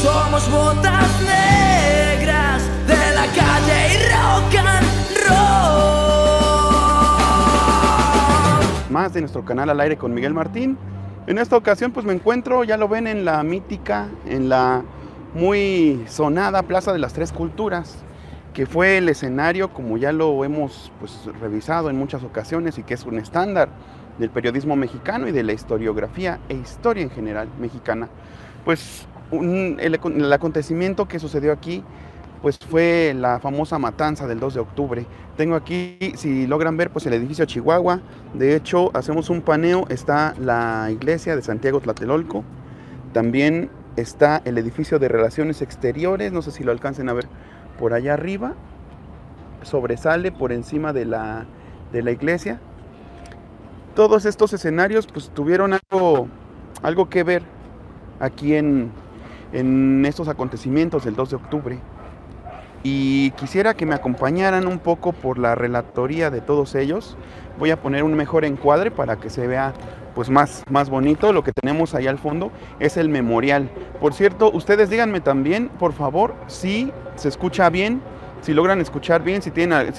Somos botas negras de la calle y rock and roll. Más de nuestro canal Al Aire con Miguel Martín. En esta ocasión pues me encuentro, ya lo ven, en la mítica, en la muy sonada Plaza de las Tres Culturas, que fue el escenario, como ya lo hemos pues revisado en muchas ocasiones, y que es un estándar del periodismo mexicano y de la historiografía e historia en general mexicana. Pues el acontecimiento que sucedió aquí pues fue la famosa matanza del 2 de octubre. Tengo aquí, si logran ver, pues el edificio Chihuahua. De hecho, hacemos un paneo, está la iglesia de Santiago Tlatelolco. También está el edificio de Relaciones Exteriores, no sé si lo alcancen a ver por allá arriba. Sobresale por encima de la iglesia. Todos estos escenarios pues tuvieron algo que ver aquí en estos acontecimientos del 2 de octubre. Y quisiera que me acompañaran un poco por la relatoría de todos ellos. Voy a poner un mejor encuadre para que se vea pues más bonito. Lo que tenemos ahí al fondo es el memorial. Por cierto, ustedes díganme también, por favor, si se escucha bien, si logran escuchar bien, si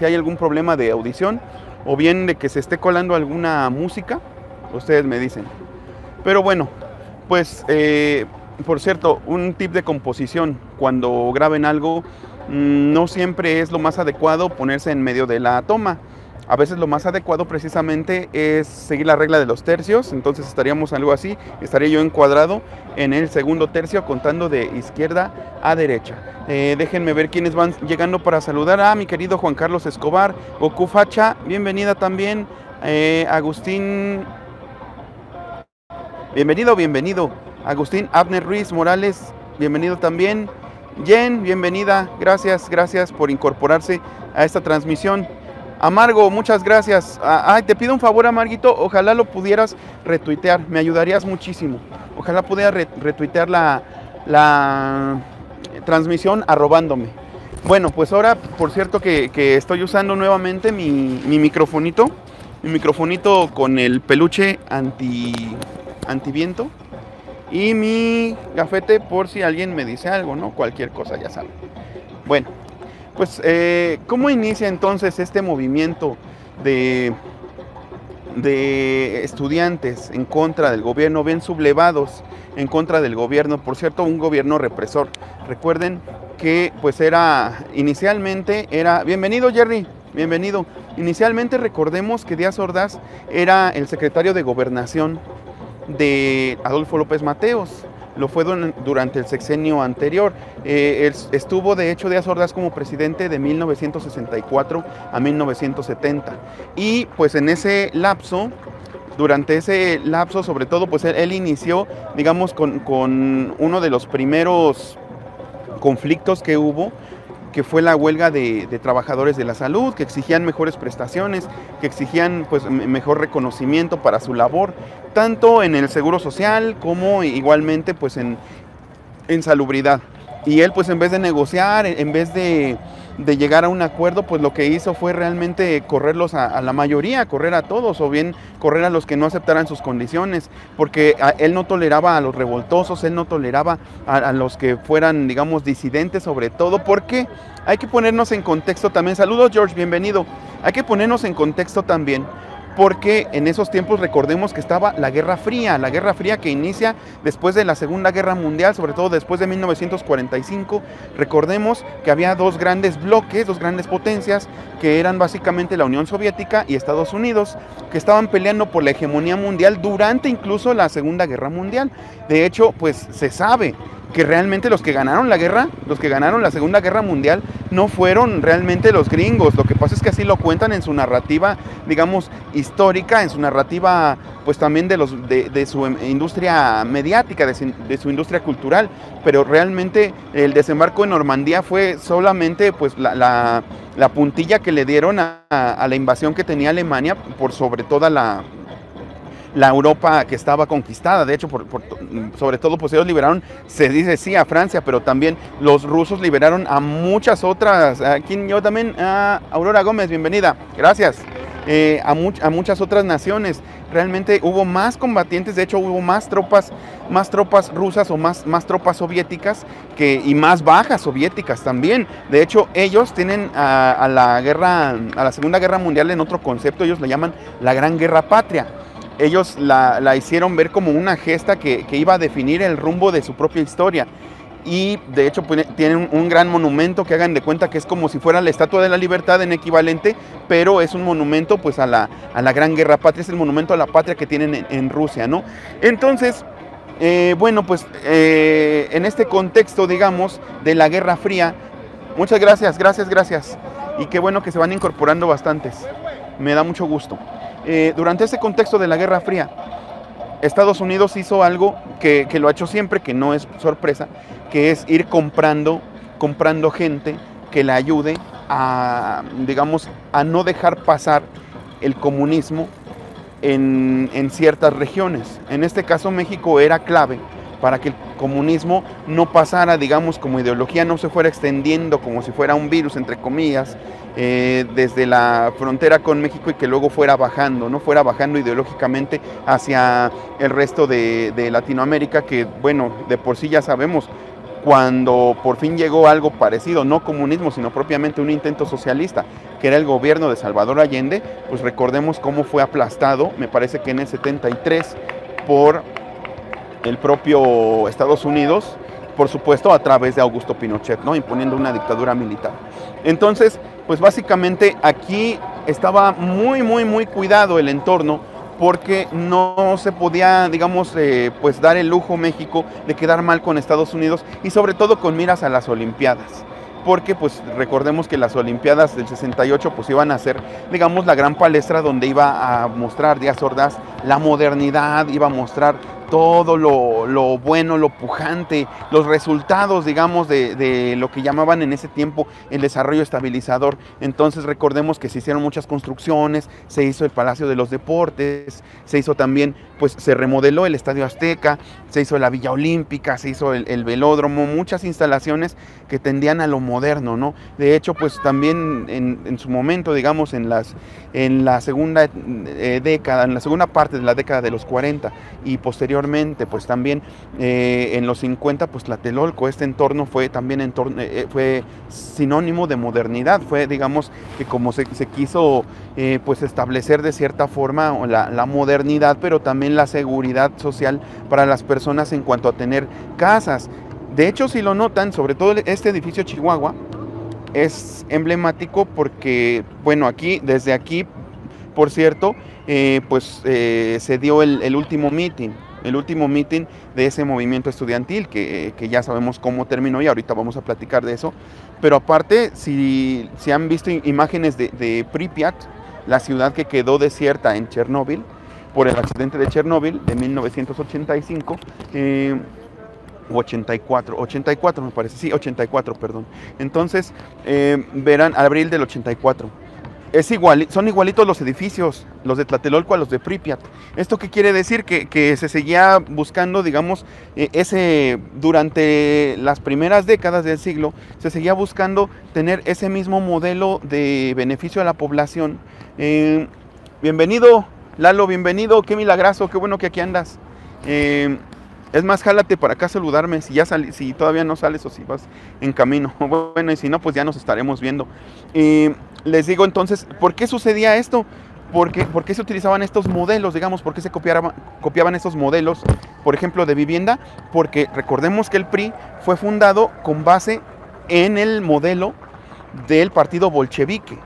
hay algún problema de audición o bien de que se esté colando alguna música. Ustedes me dicen. Pero bueno, pues por cierto, un tip de composición: cuando graben algo, no siempre es lo más adecuado ponerse en medio de la toma. A veces lo más adecuado precisamente es seguir la regla de los tercios. Entonces estaríamos algo así, estaría yo encuadrado en el segundo tercio, contando de izquierda a derecha. Déjenme ver quiénes van llegando para saludar. A mi querido Juan Carlos Escobar, Goku Facha, bienvenida también. Agustín, bienvenido. Agustín Abner Ruiz Morales, bienvenido también. Jen, bienvenida, gracias por incorporarse a esta transmisión. Amargo, muchas gracias. Te pido un favor, Amarguito, ojalá lo pudieras retuitear, me ayudarías muchísimo. Ojalá pudiera retuitear la transmisión arrobándome. Bueno, pues ahora, por cierto, que estoy usando nuevamente mi microfonito con el peluche antiviento. Y mi gafete por si alguien me dice algo, ¿no? Cualquier cosa, ya saben. Bueno, pues, ¿cómo inicia entonces este movimiento de estudiantes en contra del gobierno, bien sublevados en contra del gobierno? Por cierto, un gobierno represor. Recuerden que, pues, inicialmente era... Bienvenido, Jerry, bienvenido. Inicialmente recordemos que Díaz Ordaz era el secretario de Gobernación de Adolfo López Mateos. Lo fue durante el sexenio anterior. Estuvo, de hecho, Díaz Ordaz como presidente de 1964 a 1970. Y pues en ese lapso, durante ese lapso, sobre todo, pues él inició, digamos, con uno de los primeros conflictos que hubo, que fue la huelga de trabajadores de la salud, que exigían mejores prestaciones, que exigían pues mejor reconocimiento para su labor, tanto en el seguro social como igualmente pues en salubridad. Y él, pues, en vez de negociar, en vez de llegar a un acuerdo, pues lo que hizo fue realmente correrlos a la mayoría, correr a todos, o bien correr a los que no aceptaran sus condiciones, porque él no toleraba a los revoltosos, él no toleraba a los que fueran, digamos, disidentes, sobre todo, porque hay que ponernos en contexto también. Saludos, George, bienvenido. Hay que ponernos en contexto también, porque en esos tiempos recordemos que estaba la Guerra Fría que inicia después de la Segunda Guerra Mundial, sobre todo después de 1945. Recordemos que había dos grandes bloques, dos grandes potencias, que eran básicamente la Unión Soviética y Estados Unidos, que estaban peleando por la hegemonía mundial durante incluso la Segunda Guerra Mundial. De hecho, pues se sabe que realmente los que ganaron la guerra, los que ganaron la Segunda Guerra Mundial, no fueron realmente los gringos. Lo que pasa es que así lo cuentan en su narrativa, digamos, histórica, en su narrativa, pues también de su industria mediática, de su industria cultural. Pero realmente el desembarco en Normandía fue solamente pues la puntilla que le dieron a la invasión que tenía Alemania por sobre toda la Europa que estaba conquistada. De hecho, sobre todo, pues ellos liberaron, se dice sí, a Francia, pero también los rusos liberaron a muchas otras. Aquí yo también, Aurora Gómez, bienvenida, gracias. a muchas otras naciones. Realmente hubo más combatientes, de hecho hubo más tropas rusas o más tropas soviéticas y más bajas soviéticas también. De hecho, ellos tienen a la Segunda Guerra Mundial en otro concepto, ellos la llaman la Gran Guerra Patria. Ellos la hicieron ver como una gesta que iba a definir el rumbo de su propia historia. Y de hecho tienen un gran monumento que hagan de cuenta que es como si fuera la Estatua de la Libertad en equivalente, pero es un monumento pues a la Gran Guerra Patria, es el monumento a la patria que tienen en Rusia, ¿no? Entonces, bueno, pues en este contexto, digamos, de la Guerra Fría, muchas gracias, y qué bueno que se van incorporando bastantes, me da mucho gusto. Durante ese contexto de la Guerra Fría, Estados Unidos hizo algo que lo ha hecho siempre, que no es sorpresa, que es ir comprando gente que le ayude a, digamos, a no dejar pasar el comunismo en ciertas regiones. En este caso, México era clave para que el comunismo no pasara, digamos, como ideología, no se fuera extendiendo como si fuera un virus, entre comillas, desde la frontera con México y que luego fuera bajando, ¿no? Fuera bajando ideológicamente hacia el resto de Latinoamérica, que, bueno, de por sí ya sabemos, cuando por fin llegó algo parecido, no comunismo, sino propiamente un intento socialista, que era el gobierno de Salvador Allende, pues recordemos cómo fue aplastado, me parece que en el 73, por el propio Estados Unidos, por supuesto a través de Augusto Pinochet, ¿no? Imponiendo una dictadura militar. Entonces, pues básicamente aquí estaba muy cuidado el entorno, porque no se podía, digamos, pues dar el lujo México de quedar mal con Estados Unidos y sobre todo con miras a las Olimpiadas. Porque pues recordemos que las Olimpiadas del 68 pues iban a ser, digamos, la gran palestra donde iba a mostrar Díaz Ordaz la modernidad, iba a mostrar todo lo bueno, lo pujante, los resultados, digamos, de lo que llamaban en ese tiempo el desarrollo estabilizador. Entonces recordemos que se hicieron muchas construcciones, se hizo el Palacio de los Deportes, se hizo también, pues se remodeló el Estadio Azteca, se hizo la Villa Olímpica, se hizo el Velódromo, muchas instalaciones que tendían a lo moderno, ¿no? De hecho, pues también en su momento, digamos, en la segunda década, en la segunda parte de la década de los 40 y posteriormente, pues también en los 50, pues Tlatelolco, este entorno fue también fue sinónimo de modernidad, fue, digamos, que como se quiso pues establecer de cierta forma la modernidad, pero también la seguridad social para las personas en cuanto a tener casas. De hecho, si lo notan, sobre todo este edificio Chihuahua es emblemático porque, bueno, desde aquí, por cierto, se dio el último meeting de ese movimiento estudiantil, que ya sabemos cómo terminó y ahorita vamos a platicar de eso. Pero aparte, si han visto imágenes de Pripyat, la ciudad que quedó desierta en Chernóbil, por el accidente de Chernóbil de 1985, 84 me parece, sí, 84, perdón. Entonces, verán, abril del 84. Son igualitos los edificios, los de Tlatelolco a los de Pripyat. ¿Esto qué quiere decir? Que se seguía buscando, digamos, durante las primeras décadas del siglo, se seguía buscando tener ese mismo modelo de beneficio a la población. Bienvenido, Lalo, bienvenido, qué milagroso, qué bueno que aquí andas. Es más, jálate para acá a saludarme, si todavía no sales o si vas en camino. Bueno, y si no, pues ya nos estaremos viendo. Les digo entonces, ¿por qué sucedía esto? ¿Por qué se utilizaban estos modelos, digamos? ¿Por qué se copiaban estos modelos, por ejemplo, de vivienda? Porque recordemos que el PRI fue fundado con base en el modelo del partido bolchevique.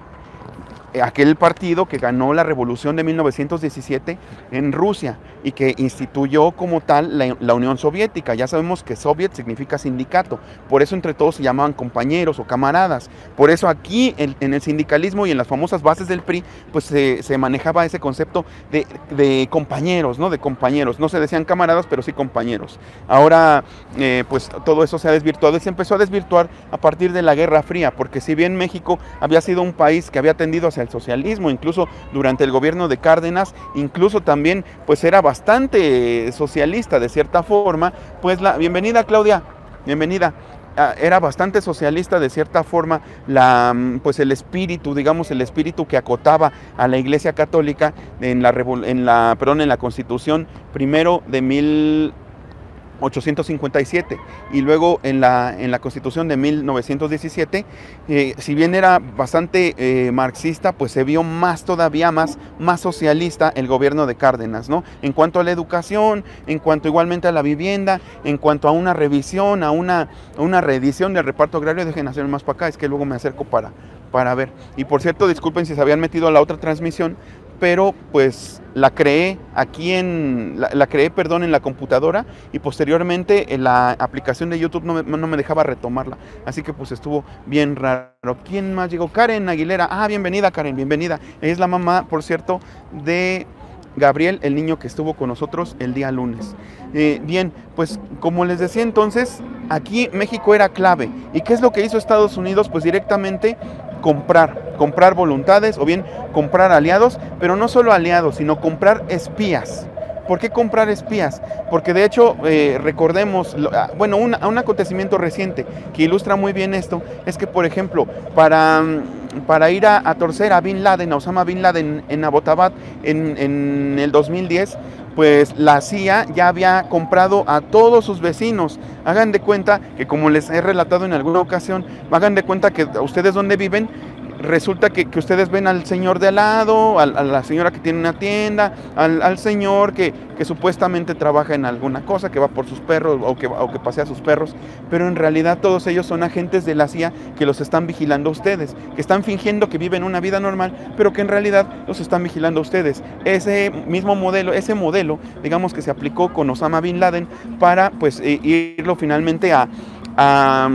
Aquel partido que ganó la revolución de 1917 en Rusia y que instituyó como tal la Unión Soviética. Ya sabemos que Soviet significa sindicato, por eso entre todos se llamaban compañeros o camaradas. Por eso aquí en el sindicalismo y en las famosas bases del PRI pues se manejaba ese concepto de compañeros, ¿no? De compañeros, no se decían camaradas, pero sí compañeros. Ahora pues todo eso se ha desvirtuado y se empezó a desvirtuar a partir de la Guerra Fría, porque si bien México había sido un país que había tendido hacia el socialismo, incluso durante el gobierno de Cárdenas, incluso también pues era bastante socialista de cierta forma, pues bienvenida Claudia, bienvenida. era bastante socialista de cierta forma, pues el espíritu, digamos, el espíritu que acotaba a la Iglesia Católica en la Constitución primero de 1857 y luego en la Constitución de 1917, si bien era bastante marxista, pues se vio todavía más socialista el gobierno de Cárdenas, ¿no? En cuanto a la educación, en cuanto igualmente a la vivienda, en cuanto a una revisión, a una reedición del reparto agrario. Dejen hacerme más para acá, es que luego me acerco para ver. Y por cierto, disculpen si se habían metido a la otra transmisión, pero pues la creé en la computadora, y posteriormente en la aplicación de YouTube no me dejaba retomarla, así que pues estuvo bien raro. ¿Quién más llegó? Karen Aguilera. Bienvenida, Karen, bienvenida. Es la mamá, por cierto, de Gabriel, el niño que estuvo con nosotros el día lunes. Bien, pues como les decía, entonces aquí México era clave. ¿Y qué es lo que hizo Estados Unidos? Pues directamente comprar voluntades, o bien comprar aliados, pero no solo aliados, sino comprar espías. ¿Por qué comprar espías? Porque de hecho, recordemos, un acontecimiento reciente que ilustra muy bien esto, es que, por ejemplo, para ir a torcer a Osama Bin Laden en Abbottabad en el 2010, pues la CIA ya había comprado a todos sus vecinos. Hagan de cuenta que, como les he relatado en alguna ocasión, hagan de cuenta que ustedes donde viven, resulta que ustedes ven al señor de al lado, a la señora que tiene una tienda, al señor que supuestamente trabaja en alguna cosa, que va por sus perros o que pasea a sus perros, pero en realidad todos ellos son agentes de la CIA que los están vigilando a ustedes, que están fingiendo que viven una vida normal, pero que en realidad los están vigilando a ustedes. Ese modelo, digamos, que se aplicó con Osama Bin Laden para pues irlo finalmente a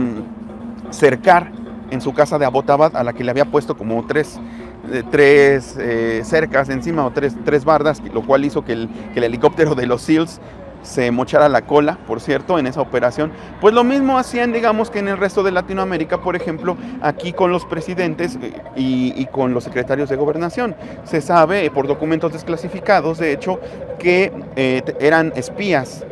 cercar en su casa de Abbottabad, a la que le había puesto como tres cercas encima, o tres bardas, lo cual hizo que el helicóptero de los SEALs se mochara la cola, por cierto, en esa operación. Pues lo mismo hacían, digamos, que en el resto de Latinoamérica, por ejemplo, aquí con los presidentes y con los secretarios de gobernación. Se sabe por documentos desclasificados, de hecho, que eran espías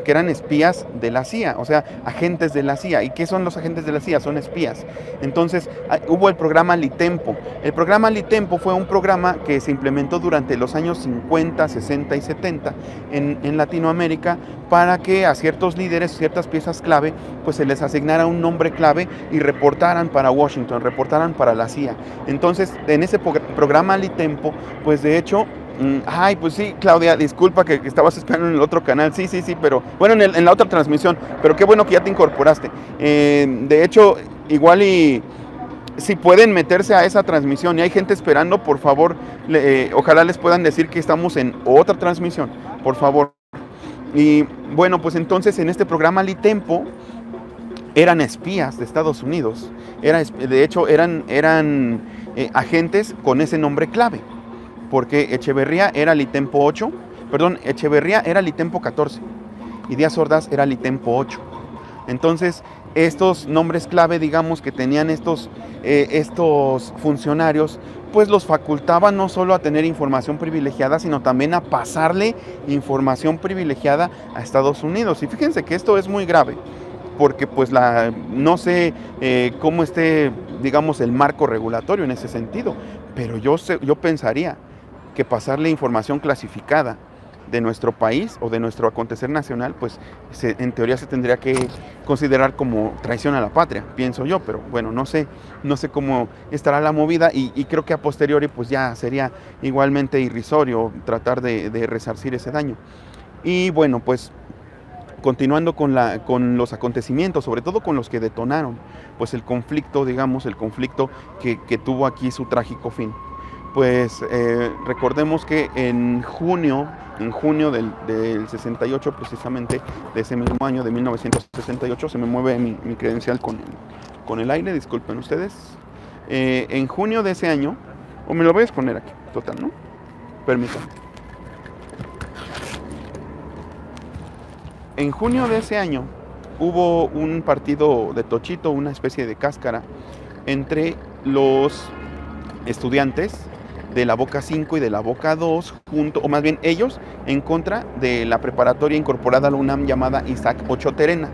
de la CIA, o sea, agentes de la CIA. ¿Y qué son los agentes de la CIA? Son espías. Entonces, hubo el programa Litempo. El programa Litempo fue un programa que se implementó durante los años 50, 60 y 70 en Latinoamérica, para que a ciertos líderes, ciertas piezas clave, pues se les asignara un nombre clave y reportaran para Washington, reportaran para la CIA. Entonces, en ese programa Litempo, pues de hecho, pues sí, Claudia, disculpa que estabas esperando en el otro canal, sí, pero bueno, en la otra transmisión, pero qué bueno que ya te incorporaste. De hecho, igual y si pueden meterse a esa transmisión y hay gente esperando, por favor, ojalá les puedan decir que estamos en otra transmisión, por favor. Y bueno, pues entonces en este programa Litempo eran espías de Estados Unidos. De hecho, eran agentes con ese nombre clave, porque Echeverría era Litempo 14 y Díaz Ordaz era Litempo 8. Entonces, estos nombres clave, digamos, que tenían estos funcionarios, pues los facultaban no solo a tener información privilegiada, sino también a pasarle información privilegiada a Estados Unidos. Y fíjense que esto es muy grave, porque pues no sé cómo esté, digamos, el marco regulatorio en ese sentido, pero yo pensaría que pasarle información clasificada de nuestro país o de nuestro acontecer nacional, pues en teoría se tendría que considerar como traición a la patria, pienso yo, pero bueno, no sé cómo estará la movida, y creo que a posteriori pues ya sería igualmente irrisorio tratar de resarcir ese daño. Y bueno, pues continuando con los acontecimientos, sobre todo con los que detonaron pues el conflicto, digamos, que tuvo aquí su trágico fin. Pues recordemos que en junio del 68, precisamente de ese mismo año, de 1968, se me mueve mi credencial con el aire, disculpen ustedes. En junio de ese año, o me lo voy a exponer aquí, total, ¿no? Permítanme. En junio de ese año hubo un partido de tochito, una especie de cáscara, entre los estudiantes de la Boca 5 y de la Boca 2, o más bien ellos, en contra de la preparatoria incorporada a la UNAM llamada Isaac Ochoa Terena,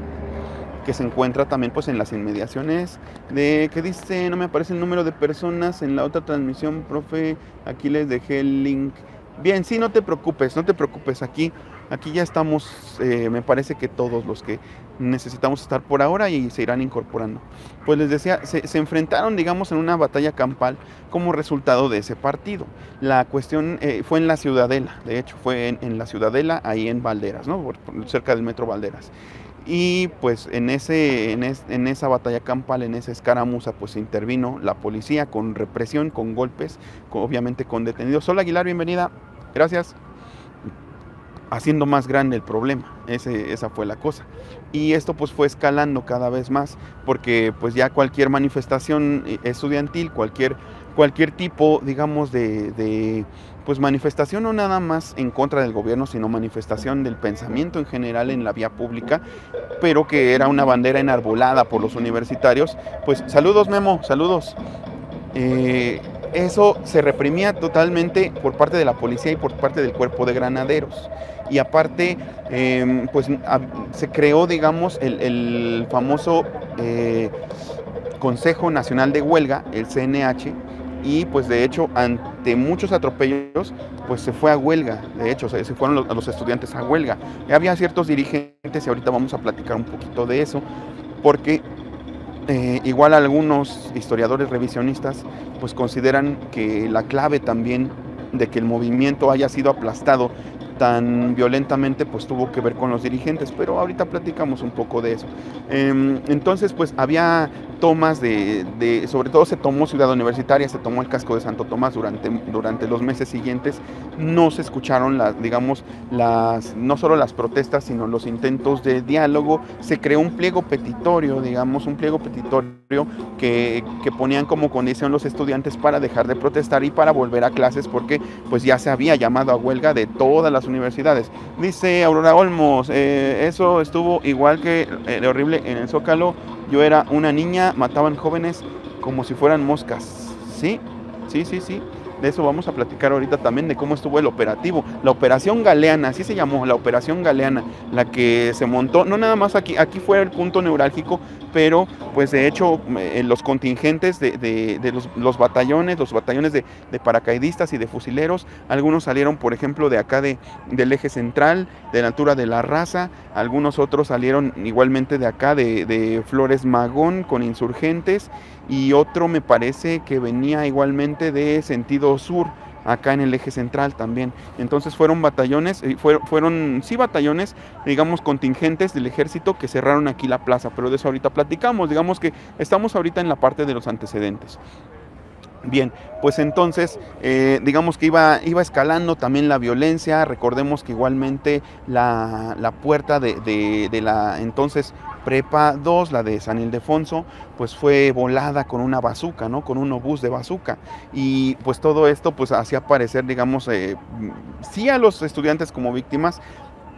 que se encuentra también pues en las inmediaciones de, ¿qué dice? No me aparece el número de personas en la otra transmisión, profe, aquí les dejé el link. Bien, sí, no te preocupes, aquí ya estamos, me parece que todos los que necesitamos estar por ahora y se irán incorporando. Pues les decía, se enfrentaron, digamos, en una batalla campal como resultado de ese partido. La cuestión fue en la Ciudadela, de hecho, fue en la Ciudadela, ahí en Valderas, ¿no? Cerca del Metro Valderas. Y pues en esa batalla campal, en esa escaramuza, pues intervino la policía con represión, con golpes, obviamente con detenidos. Sol Aguilar, bienvenida. Gracias. Haciendo más grande el problema, esa fue la cosa. Y esto pues fue escalando cada vez más, porque pues ya cualquier manifestación estudiantil, cualquier tipo, digamos, de pues manifestación no nada más en contra del gobierno, sino manifestación del pensamiento en general en la vía pública, pero que era una bandera enarbolada por los universitarios, pues saludos Memo, saludos. Eso se reprimía totalmente por parte de la policía y por parte del cuerpo de granaderos. Y aparte, pues se creó, digamos, el famoso Consejo Nacional de Huelga, el CNH, y pues de hecho, ante muchos atropellos, pues se fue a huelga. De hecho, se fueron a los estudiantes a huelga. Y había ciertos dirigentes, y ahorita vamos a platicar un poquito de eso, porque igual algunos historiadores revisionistas pues consideran que la clave también de que el movimiento haya sido aplastado tan violentamente pues tuvo que ver con los dirigentes, pero ahorita platicamos un poco de eso. Entonces pues había tomas sobre todo se tomó Ciudad Universitaria, se tomó el casco de Santo Tomás durante los meses siguientes. No se escucharon no solo las protestas, sino los intentos de diálogo. Se creó un pliego petitorio, que ponían como condición los estudiantes para dejar de protestar y para volver a clases, porque pues ya se había llamado a huelga de todas las universidades. Dice Aurora Olmos, eso estuvo igual que horrible en el Zócalo. Yo era una niña, mataban jóvenes como si fueran moscas. Sí. De eso vamos a platicar ahorita también, de cómo estuvo el operativo. La Operación Galeana, así se llamó, la Operación Galeana, la que se montó, no nada más aquí fue el punto neurálgico, pero pues de hecho los contingentes de los batallones de paracaidistas y de fusileros, algunos salieron, por ejemplo, de acá del eje central, de la altura de La Raza, algunos otros salieron igualmente de acá, de Flores Magón, con insurgentes, y otro me parece que venía igualmente de sentido sur, acá en el eje central también. Entonces fueron batallones, batallones, digamos, contingentes del ejército que cerraron aquí la plaza, pero de eso ahorita platicamos. Digamos que estamos ahorita en la parte de los antecedentes. Bien, pues entonces, digamos que iba escalando también la violencia. Recordemos que igualmente la puerta de la entonces Prepa 2, la de San Ildefonso, pues fue volada con una bazuca, ¿no? Con un obús de bazuca. Y pues todo esto pues hacía parecer, digamos, sí a los estudiantes como víctimas,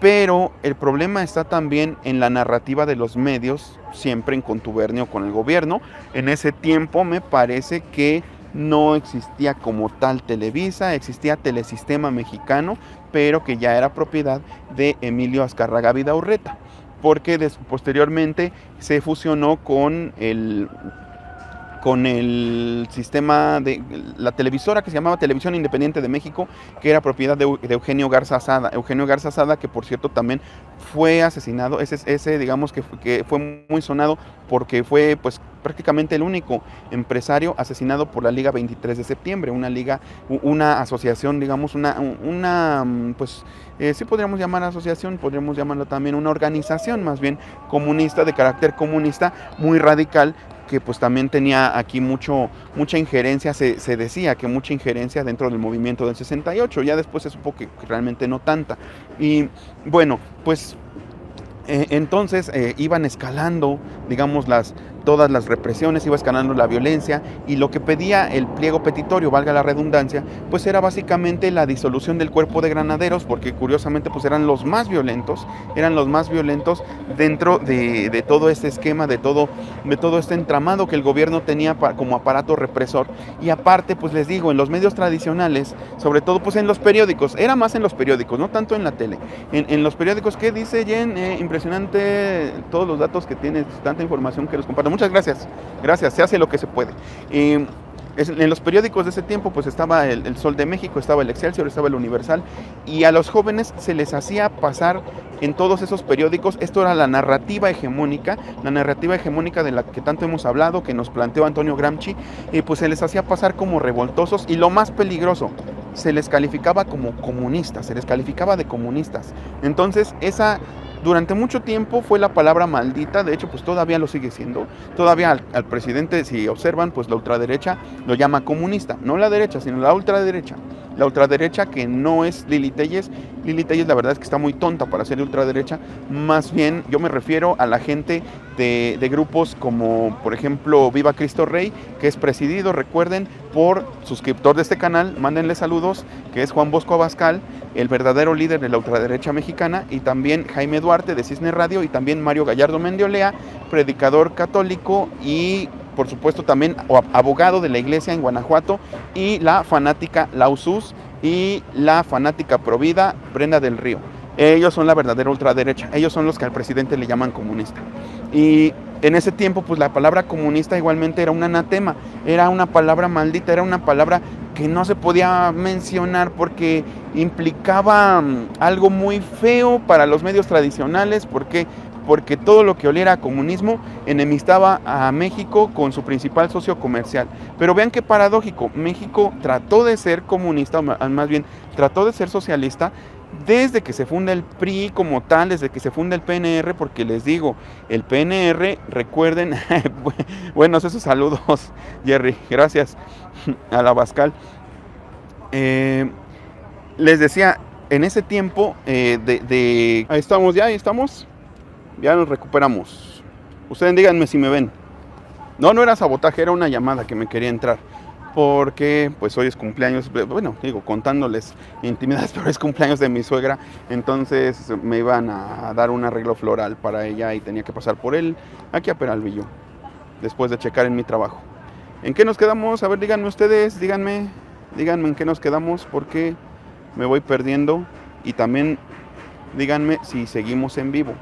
pero el problema está también en la narrativa de los medios, siempre en contubernio con el gobierno. En ese tiempo me parece que no existía como tal Televisa, existía Telesistema Mexicano, pero que ya era propiedad de Emilio Azcárraga Vidaurreta, porque posteriormente se fusionó con el sistema de la televisora que se llamaba Televisión Independiente de México, que era propiedad de Eugenio Garza Sada, que por cierto también fue asesinado. Ese digamos que fue muy sonado porque fue pues prácticamente el único empresario asesinado por la Liga 23 de septiembre, una asociación, digamos, pues sí podríamos llamar asociación, podríamos llamarlo también una organización más bien comunista, de carácter comunista, muy radical, que pues también tenía aquí mucha injerencia, se decía que mucha injerencia dentro del movimiento del 68, ya después se supo que realmente no tanta. Y bueno, pues entonces iban escalando, digamos, todas las represiones, iba escalando la violencia, y lo que pedía el pliego petitorio, valga la redundancia, pues era básicamente la disolución del cuerpo de granaderos, porque curiosamente pues eran los más violentos dentro de todo este esquema, de todo este entramado que el gobierno tenía como aparato represor. Y aparte, pues les digo, en los medios tradicionales, sobre todo pues en los periódicos, era más en los periódicos, no tanto en la tele, en los periódicos. ¿Qué dice Jen? Impresionante todos los datos que tienes, tanta información que los comparto. Muchas gracias, se hace lo que se puede. En los periódicos de ese tiempo pues estaba el Sol de México, estaba el Excelsior, estaba el Universal, y a los jóvenes se les hacía pasar en todos esos periódicos. Esto era la narrativa hegemónica de la que tanto hemos hablado, que nos planteó Antonio Gramsci, y pues se les hacía pasar como revoltosos, y lo más peligroso, se les calificaba como comunistas, se les calificaba de comunistas. Entonces durante mucho tiempo fue la palabra maldita. De hecho pues todavía lo sigue siendo. Todavía al presidente, si observan, pues la ultraderecha lo llama comunista, no la derecha, sino la ultraderecha. La ultraderecha, que no es Lili Telles. Lili Telles la verdad es que está muy tonta para ser ultraderecha. Más bien yo me refiero a la gente de grupos como por ejemplo Viva Cristo Rey, que es presidido, recuerden, por suscriptor de este canal, mándenle saludos, que es Juan Bosco Abascal, el verdadero líder de la ultraderecha mexicana, y también Jaime Duarte de Cisne Radio, y también Mario Gallardo Mendiolea, predicador católico y por supuesto también abogado de la iglesia en Guanajuato, y la fanática Lausus y la fanática Provida Brenda del Río. Ellos son la verdadera ultraderecha, ellos son los que al presidente le llaman comunista. Y en ese tiempo pues la palabra comunista igualmente era un anatema, era una palabra maldita, era una palabra que no se podía mencionar porque implicaba algo muy feo para los medios tradicionales, porque todo lo que oliera a comunismo enemistaba a México con su principal socio comercial. Pero vean qué paradójico, México trató de ser comunista, o más bien trató de ser socialista, desde que se funda el PRI como tal, desde que se funda el PNR, porque les digo, el PNR, recuerden, buenos esos saludos, Jerry, gracias a la Abascal. Les decía, en ese tiempo ahí estamos, ya nos recuperamos. Ustedes díganme si me ven. No era sabotaje, era una llamada que me quería entrar. Porque pues hoy es cumpleaños, bueno, digo, contándoles intimidades, pero es cumpleaños de mi suegra. Entonces me iban a dar un arreglo floral para ella y tenía que pasar por él aquí a Peralvillo, después de checar en mi trabajo. ¿En qué nos quedamos? A ver, díganme ustedes, díganme en qué nos quedamos, porque me voy perdiendo. Y también díganme si seguimos en vivo.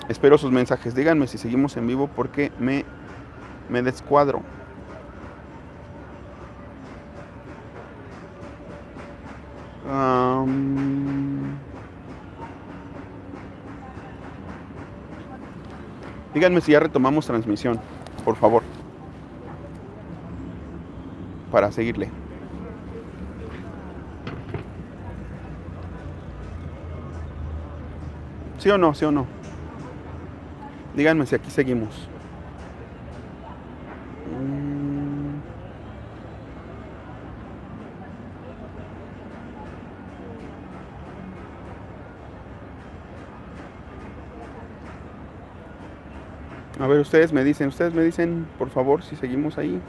Espero sus mensajes, díganme si seguimos en vivo porque me descuadro. Díganme si ya retomamos transmisión, por favor, para seguirle. ¿Sí o no? Díganme si aquí seguimos. A ver, ustedes me dicen, por favor, si seguimos ahí.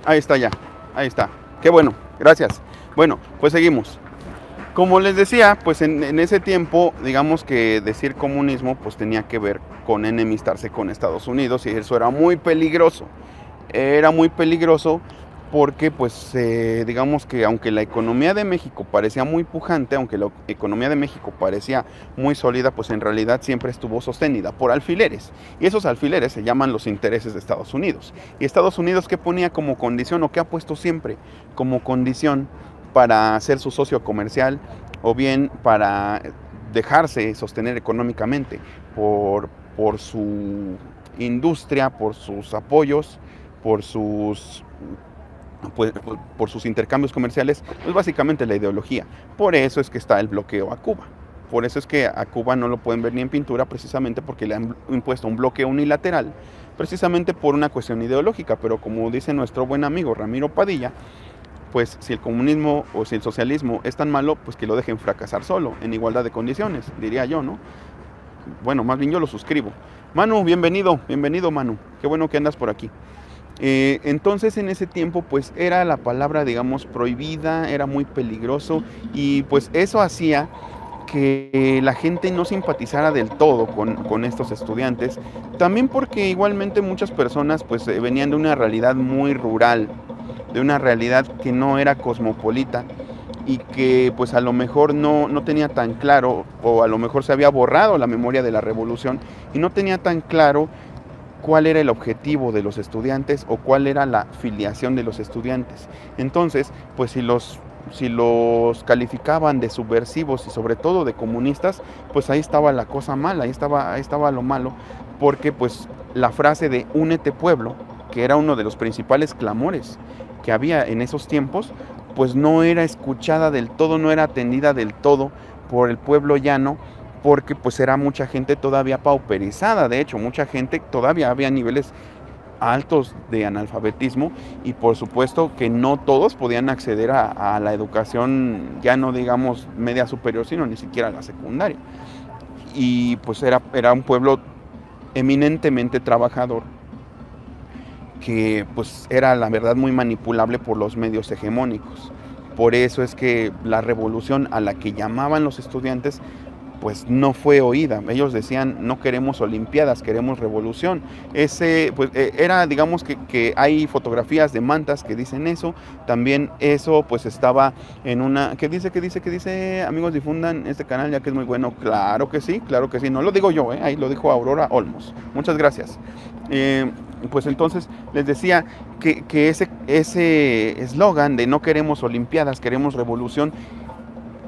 Ahí está. Qué bueno, gracias. Bueno, pues seguimos. Como les decía, pues en ese tiempo, digamos que decir comunismo, pues tenía que ver con enemistarse con Estados Unidos, y eso era muy peligroso. Era muy peligroso porque pues digamos que aunque la economía de México parecía muy pujante, aunque la economía de México parecía muy sólida, pues en realidad siempre estuvo sostenida por alfileres, y esos alfileres se llaman los intereses de Estados Unidos. Y Estados Unidos, ¿qué ponía como condición, o qué ha puesto siempre como condición para ser su socio comercial, o bien para dejarse sostener económicamente por su industria, por sus apoyos, por sus intercambios comerciales? Pues básicamente la ideología. Por eso es que está el bloqueo a Cuba. Por eso es que a Cuba no lo pueden ver ni en pintura, precisamente porque le han impuesto un bloqueo unilateral, precisamente por una cuestión ideológica. Pero como dice nuestro buen amigo Ramiro Padilla, pues si el comunismo o si el socialismo es tan malo, pues que lo dejen fracasar solo, en igualdad de condiciones, diría yo, ¿no? Bueno, más bien yo lo suscribo. Manu, bienvenido Manu, qué bueno que andas por aquí. Entonces en ese tiempo pues era la palabra, digamos, prohibida, era muy peligroso y pues eso hacía que la gente no simpatizara del todo con estos estudiantes, también porque igualmente muchas personas pues venían de una realidad muy rural, de una realidad que no era cosmopolita y que pues a lo mejor no tenía tan claro, o a lo mejor se había borrado la memoria de la revolución y no tenía tan claro cuál era el objetivo de los estudiantes o cuál era la filiación de los estudiantes. Entonces, pues si los calificaban de subversivos y sobre todo de comunistas, pues ahí estaba la cosa mala, ahí estaba lo malo, porque pues la frase de únete pueblo, que era uno de los principales clamores que había en esos tiempos, pues no era escuchada del todo, no era atendida del todo por el pueblo llano, porque pues era mucha gente todavía pauperizada, de hecho, mucha gente todavía había niveles altos de analfabetismo y por supuesto que no todos podían acceder a la educación, ya no digamos media superior, sino ni siquiera a la secundaria. Y pues era un pueblo eminentemente trabajador, que pues era la verdad muy manipulable por los medios hegemónicos. Por eso es que la revolución a la que llamaban los estudiantes pues no fue oída. Ellos decían, no queremos olimpiadas, queremos revolución. Ese, pues, era, digamos que hay fotografías de mantas que dicen eso. También eso, pues, estaba en una... ¿Qué dice? Amigos, difundan este canal ya que es muy bueno. Claro que sí. No lo digo yo, ahí lo dijo Aurora Olmos. Muchas gracias. Pues entonces les decía que ese eslogan de no queremos olimpiadas, queremos revolución,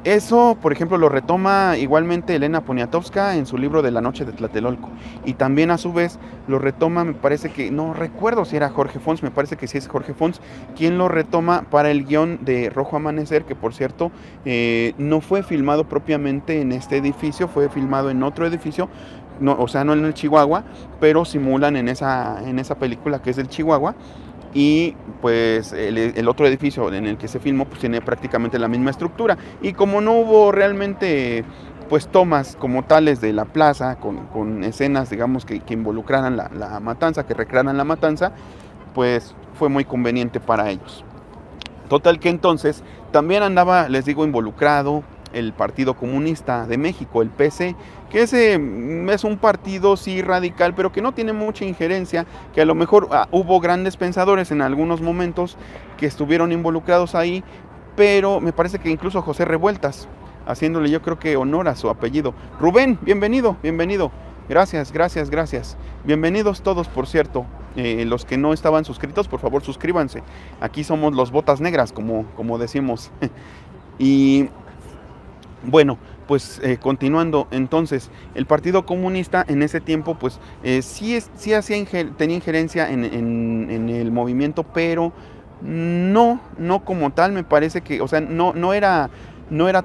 eso, por ejemplo, lo retoma igualmente Elena Poniatowska en su libro de La noche de Tlatelolco. Y también a su vez lo retoma, me parece que, no recuerdo si era Jorge Fons, me parece que sí es Jorge Fons, quien lo retoma para el guión de Rojo Amanecer, que por cierto no fue filmado propiamente en este edificio, fue filmado en otro edificio, no, o sea, no en el Chihuahua, pero simulan en esa película que es del Chihuahua. Y pues el otro edificio en el que se filmó pues tiene prácticamente la misma estructura, y como no hubo realmente pues tomas como tales de la plaza con escenas digamos que involucraran la matanza, que recrearan la matanza, pues fue muy conveniente para ellos. Total que entonces también andaba, les digo, involucrado el Partido Comunista de México, el PC, que ese es un partido sí radical, pero que no tiene mucha injerencia, que a lo mejor hubo grandes pensadores en algunos momentos que estuvieron involucrados ahí, pero me parece que incluso José Revueltas, haciéndole yo creo que honor a su apellido. Rubén, bienvenido. Gracias. Bienvenidos todos, por cierto. Los que no estaban suscritos, por favor suscríbanse. Aquí somos los botas negras, como decimos. Y bueno, pues continuando, entonces, el Partido Comunista en ese tiempo, pues sí tenía injerencia en el movimiento, pero no como tal, me parece que, o sea, no era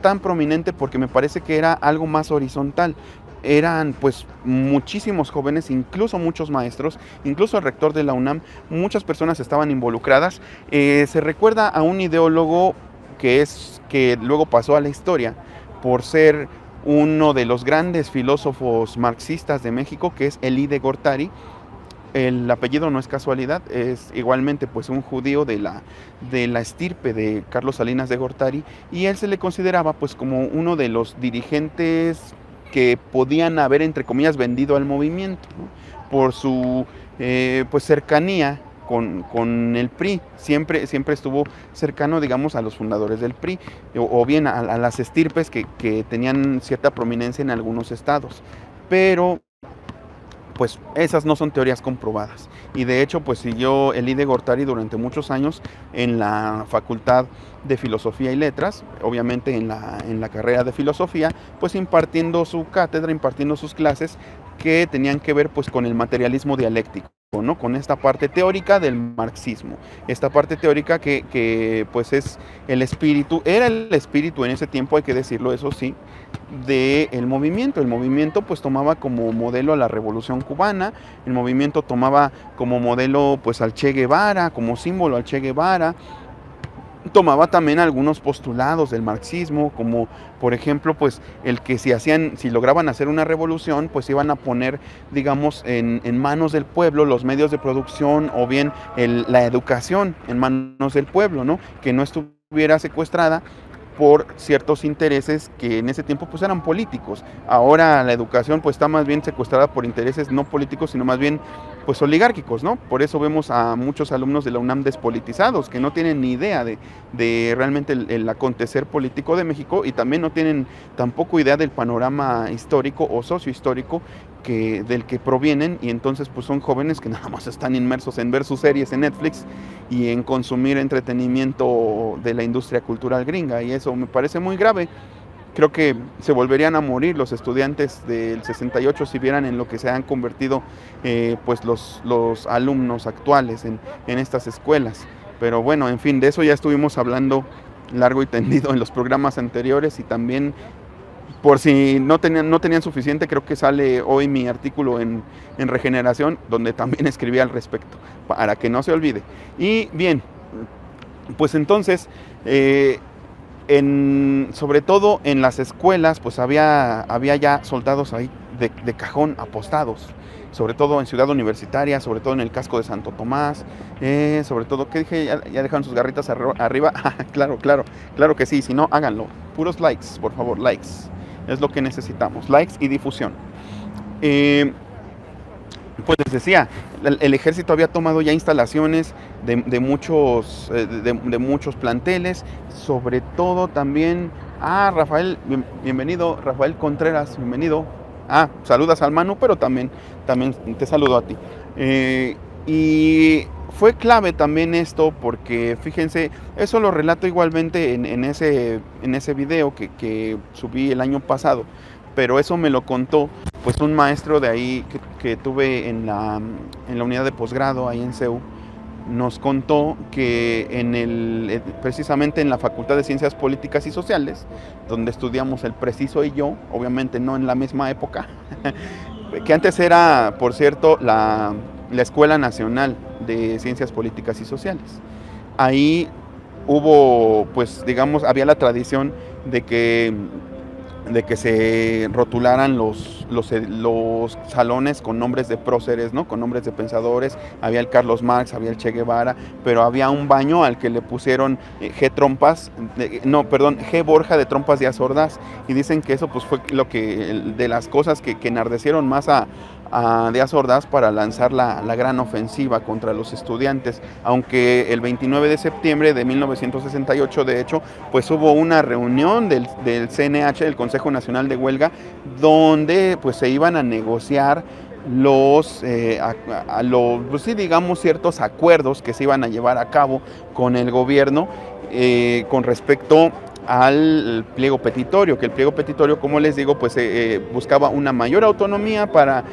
tan prominente, porque me parece que era algo más horizontal. Eran pues muchísimos jóvenes, incluso muchos maestros, incluso el rector de la UNAM, muchas personas estaban involucradas. Se recuerda a un ideólogo que luego pasó a la historia por ser uno de los grandes filósofos marxistas de México, que es Elie de Gortari. El apellido no es casualidad, es igualmente pues un judío de la estirpe de Carlos Salinas de Gortari, y él se le consideraba pues como uno de los dirigentes que podían haber, entre comillas, vendido al movimiento, ¿no? Por su pues cercanía con el PRI, siempre estuvo cercano, digamos, a los fundadores del PRI, o bien a las estirpes que tenían cierta prominencia en algunos estados, pero pues esas no son teorías comprobadas. Y de hecho, pues siguió Elie de Gortari durante muchos años en la Facultad de Filosofía y Letras, obviamente en la carrera de Filosofía, pues impartiendo su cátedra, impartiendo sus clases que tenían que ver pues con el materialismo dialéctico, ¿no? Con esta parte teórica del marxismo, esta parte teórica que pues es el espíritu, era el espíritu en ese tiempo, hay que decirlo, eso sí, del movimiento. El movimiento pues tomaba como modelo a la Revolución Cubana, el movimiento tomaba como modelo pues al Che Guevara, como símbolo al Che Guevara, tomaba también algunos postulados del marxismo, como por ejemplo, pues el que si lograban hacer una revolución, pues iban a poner, digamos, en manos del pueblo los medios de producción o bien la educación en manos del pueblo, ¿no? Que no estuviera secuestrada por ciertos intereses que en ese tiempo pues eran políticos. Ahora la educación pues está más bien secuestrada por intereses no políticos, sino más bien pues oligárquicos, ¿no? Por eso vemos a muchos alumnos de la UNAM despolitizados, que no tienen ni idea de realmente el acontecer político de México, y también no tienen tampoco idea del panorama histórico o sociohistórico del que provienen, y entonces pues son jóvenes que nada más están inmersos en ver sus series en Netflix y en consumir entretenimiento de la industria cultural gringa, y eso me parece muy grave. Creo que se volverían a morir los estudiantes del 68 si vieran en lo que se han convertido pues los alumnos actuales en estas escuelas. Pero bueno, en fin, de eso ya estuvimos hablando largo y tendido en los programas anteriores, y también por si no tenían suficiente, creo que sale hoy mi artículo en Regeneración, donde también escribí al respecto, para que no se olvide. Y bien, pues entonces, sobre todo en las escuelas, pues había ya soldados ahí de cajón apostados, sobre todo en Ciudad Universitaria, sobre todo en el casco de Santo Tomás, sobre todo, ¿qué dije? ¿Ya dejaron sus garritas arriba? Claro que sí, si no, háganlo. Puros likes, por favor, likes. Es lo que necesitamos, likes y difusión. Pues les decía, el ejército había tomado ya instalaciones de muchos planteles, sobre todo también. Rafael, bienvenido, Rafael Contreras, bienvenido. Saludas al Manu, pero también te saludo a ti. Y fue clave también esto, porque fíjense, eso lo relato igualmente en ese video que subí el año pasado, pero eso me lo contó pues un maestro de ahí que tuve en la unidad de posgrado ahí en CEU. Nos contó que precisamente en la Facultad de Ciencias Políticas y Sociales, donde estudiamos el Preciso y yo, obviamente no en la misma época, que antes era, por cierto, la Escuela Nacional de Ciencias Políticas y Sociales. Ahí hubo, pues digamos, había la tradición de que se rotularan los salones con nombres de próceres, ¿no? Con nombres de pensadores. Había el Carlos Marx, había el Che Guevara, pero había un baño al que le pusieron G. Borja de Trompas Díaz Ordaz, y dicen que eso pues fue de las cosas que enardecieron más a Díaz Ordaz para lanzar la gran ofensiva contra los estudiantes, aunque el 29 de septiembre de 1968, de hecho, pues hubo una reunión del CNH, del Consejo Nacional de Huelga, donde pues se iban a negociar pues sí, digamos, ciertos acuerdos que se iban a llevar a cabo con el gobierno con respecto al pliego petitorio, que el pliego petitorio, como les digo, pues buscaba una mayor autonomía para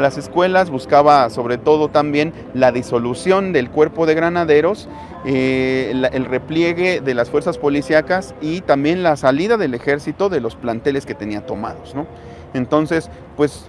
las escuelas, buscaba sobre todo también la disolución del cuerpo de granaderos, el repliegue de las fuerzas policíacas y también la salida del ejército de los planteles que tenía tomados, ¿no? Entonces, pues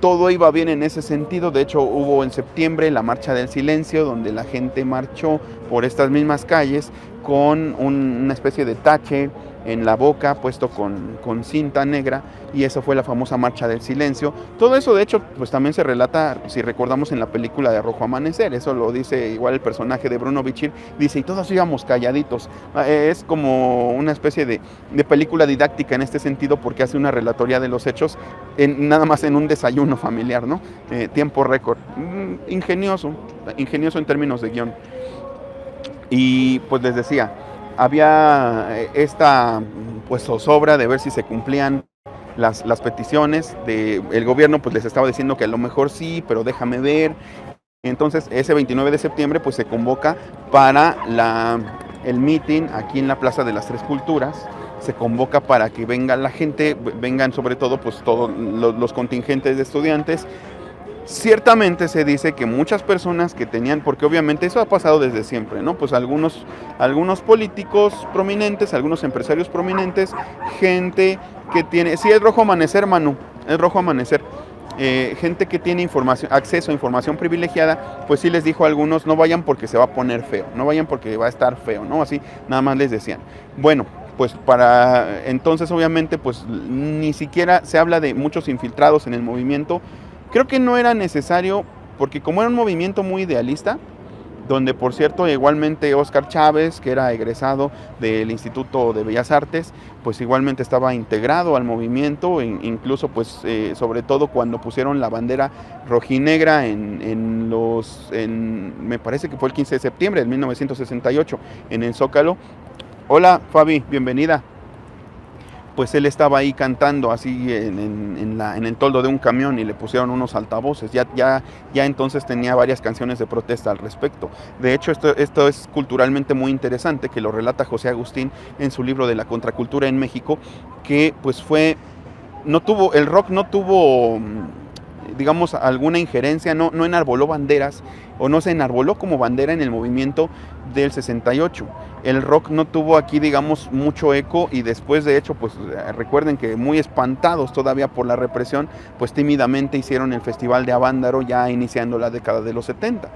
todo iba bien en ese sentido. De hecho, hubo en septiembre la Marcha del Silencio, donde la gente marchó por estas mismas calles con una especie de tache en la boca puesto con cinta negra, y eso fue la famosa Marcha del Silencio. Todo eso, de hecho, pues también se relata, si recordamos, en la película de Rojo Amanecer. Eso lo dice igual el personaje de Bruno Bichir, dice, y todos íbamos calladitos. Es como una especie de película didáctica en este sentido, porque hace una relatoría de los hechos nada más en un desayuno familiar, ¿no? Tiempo récord. Ingenioso en términos de guión. Y pues les decía, había esta pues zozobra de ver si se cumplían las peticiones el gobierno, pues les estaba diciendo que a lo mejor sí, pero déjame ver. Entonces ese 29 de septiembre pues se convoca para el meeting aquí en la Plaza de las Tres Culturas. Se convoca para que venga la gente, vengan sobre todo pues todos los contingentes de estudiantes. Ciertamente se dice que muchas personas que tenían, porque obviamente eso ha pasado desde siempre, ¿no? Pues algunos políticos prominentes, algunos empresarios prominentes, gente que tiene, sí, es Rojo Amanecer, Manu, es Rojo Amanecer, gente que tiene acceso a información privilegiada, pues sí les dijo a algunos, no vayan porque se va a poner feo, no vayan porque va a estar feo, ¿no? Así nada más les decían. Bueno, pues para entonces obviamente pues ni siquiera se habla de muchos infiltrados en el movimiento. Creo que no era necesario, porque como era un movimiento muy idealista, donde por cierto igualmente Óscar Chávez, que era egresado del Instituto de Bellas Artes, pues igualmente estaba integrado al movimiento, incluso pues sobre todo cuando pusieron la bandera rojinegra me parece que fue el 15 de septiembre de 1968 en el Zócalo. Hola Fabi, bienvenida. Pues él estaba ahí cantando así en el toldo de un camión y le pusieron unos altavoces. Ya entonces tenía varias canciones de protesta al respecto. De hecho, esto es culturalmente muy interesante, que lo relata José Agustín en su libro de la contracultura en México, que pues el rock no tuvo, digamos, alguna injerencia, no enarboló banderas, o no se enarboló como bandera en el movimiento del 68. El rock no tuvo aquí, digamos, mucho eco, y después, de hecho, pues recuerden que muy espantados todavía por la represión, pues tímidamente hicieron el Festival de Avándaro ya iniciando la década de los 70.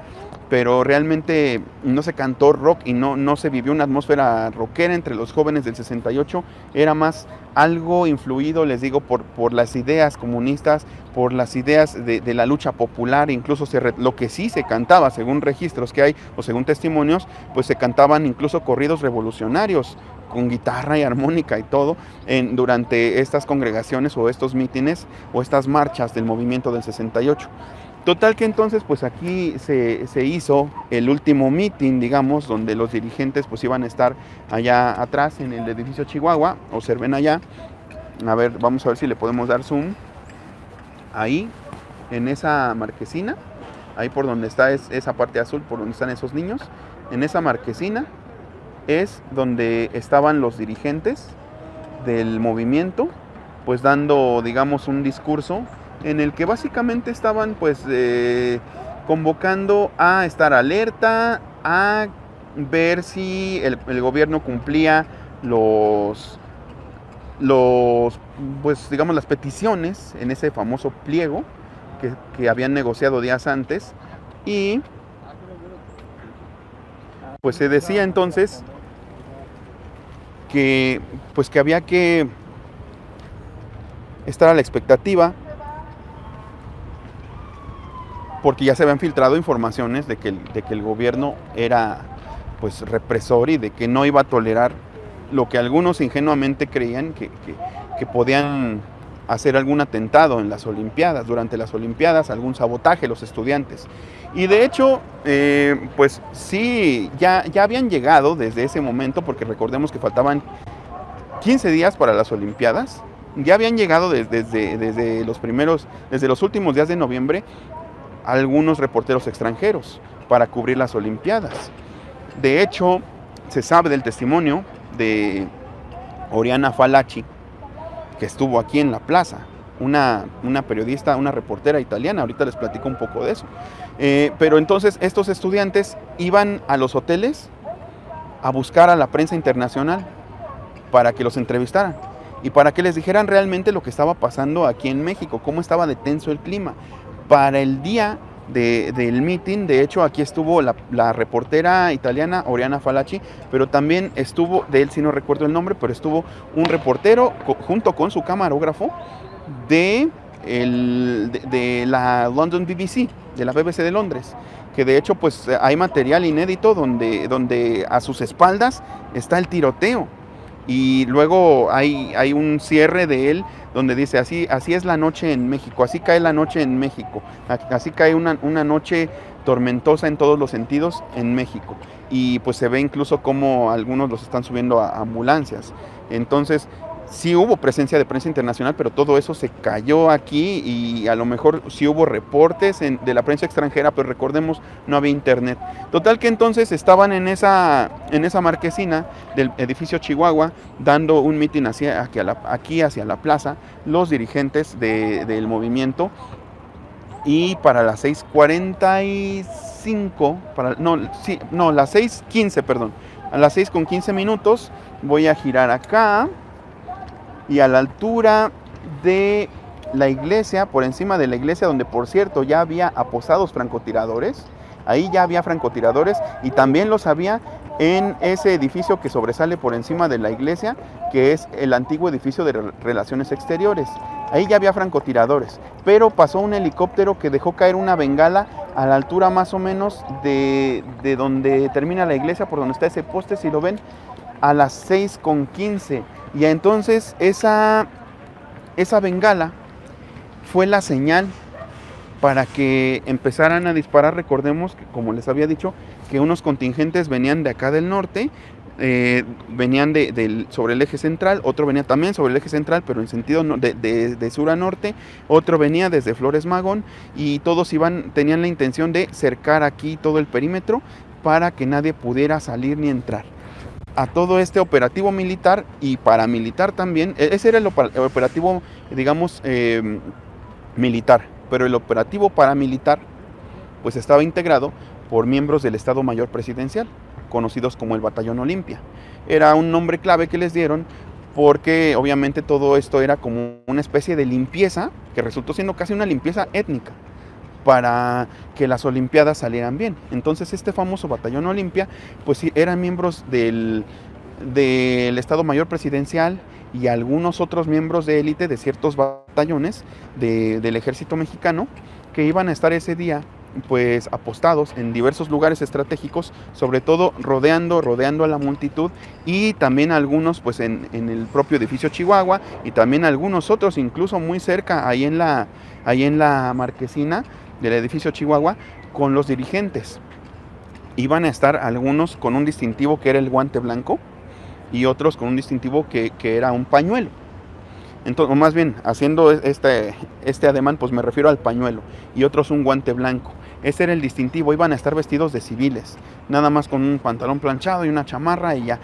Pero realmente no se cantó rock y no se vivió una atmósfera rockera entre los jóvenes del 68. Era más algo influido, les digo, por las ideas comunistas, por las ideas de la lucha popular. Incluso lo que sí se cantaba, según registros que hay o según testimonios, pues se cantaban incluso corridos revolucionarios con guitarra y armónica y todo durante estas congregaciones o estos mítines o estas marchas del movimiento del 68. Total que entonces pues aquí se hizo el último meeting, digamos, donde los dirigentes pues iban a estar allá atrás en el edificio Chihuahua. Observen allá, a ver, vamos a ver si le podemos dar zoom. Ahí, en esa marquesina, ahí por donde está esa parte azul, por donde están esos niños, en esa marquesina es donde estaban los dirigentes del movimiento, pues dando, digamos, un discurso en el que básicamente estaban pues convocando a estar alerta, a ver si el gobierno cumplía pues digamos las peticiones en ese famoso pliego que habían negociado días antes, y pues se decía entonces que pues que había que estar a la expectativa, porque ya se habían filtrado informaciones de que el gobierno era pues represor y de que no iba a tolerar lo que algunos ingenuamente creían que podían hacer algún atentado en las Olimpiadas, durante las Olimpiadas, algún sabotaje a los estudiantes. Y de hecho, pues sí, ya habían llegado desde ese momento, porque recordemos que faltaban 15 días para las Olimpiadas, ya habían llegado desde los últimos días de noviembre algunos reporteros extranjeros para cubrir las Olimpiadas. De hecho, se sabe del testimonio de Oriana Fallaci, que estuvo aquí en la plaza, una periodista, una reportera italiana. Ahorita les platico un poco de eso. Pero entonces estos estudiantes iban a los hoteles a buscar a la prensa internacional para que los entrevistaran y para que les dijeran realmente lo que estaba pasando aquí en México, cómo estaba de tenso el clima. Para el día del meeting, de hecho, aquí estuvo la reportera italiana Oriana Fallaci, pero también estuvo, de él sí no recuerdo el nombre, pero estuvo un reportero junto con su camarógrafo de la London BBC, de la BBC de Londres, que de hecho pues hay material inédito donde a sus espaldas está el tiroteo. Y luego hay un cierre de él donde dice, así es la noche en México, así cae la noche en México, así cae una noche tormentosa en todos los sentidos en México. Y pues se ve incluso como algunos los están subiendo a ambulancias. Entonces sí hubo presencia de prensa internacional, pero todo eso se cayó aquí, y a lo mejor sí hubo reportes de la prensa extranjera, pero recordemos, no había internet. Total que entonces estaban en esa marquesina del edificio Chihuahua dando un mitin aquí hacia la plaza, los dirigentes del movimiento, y para las 6:45, las 6:15, perdón, a las 6:15 voy a girar acá. Y a la altura de la iglesia, por encima de la iglesia, donde por cierto ya había apostados francotiradores, ahí ya había francotiradores y también los había en ese edificio que sobresale por encima de la iglesia, que es el antiguo edificio de Relaciones Exteriores. Ahí ya había francotiradores, pero pasó un helicóptero que dejó caer una bengala a la altura más o menos de donde termina la iglesia, por donde está ese poste, si lo ven, a las 6:15. Y entonces esa bengala fue la señal para que empezaran a disparar. Recordemos que, como les había dicho, que unos contingentes venían de acá del norte, venían sobre el eje central, otro venía también sobre el eje central, pero en sentido de sur a norte, otro venía desde Flores Magón, y todos tenían la intención de cercar aquí todo el perímetro para que nadie pudiera salir ni entrar. A todo este operativo militar y paramilitar también, ese era el operativo, digamos, militar, pero el operativo paramilitar pues estaba integrado por miembros del Estado Mayor Presidencial, conocidos como el Batallón Olimpia. Era un nombre clave que les dieron porque obviamente todo esto era como una especie de limpieza, que resultó siendo casi una limpieza étnica, para que las Olimpiadas salieran bien. Entonces este famoso Batallón Olimpia, pues sí, eran miembros del Estado Mayor Presidencial y algunos otros miembros de élite de ciertos batallones del ejército mexicano, que iban a estar ese día pues apostados en diversos lugares estratégicos, sobre todo rodeando a la multitud, y también algunos pues en el propio edificio Chihuahua, y también algunos otros incluso muy cerca, ahí en la marquesina del edificio Chihuahua, con los dirigentes. Iban a estar algunos con un distintivo que era el guante blanco, y otros con un distintivo que era un pañuelo. Entonces, o más bien, haciendo este ademán, pues me refiero al pañuelo, y otros un guante blanco. Ese era el distintivo. Iban a estar vestidos de civiles, nada más con un pantalón planchado y una chamarra, y ya,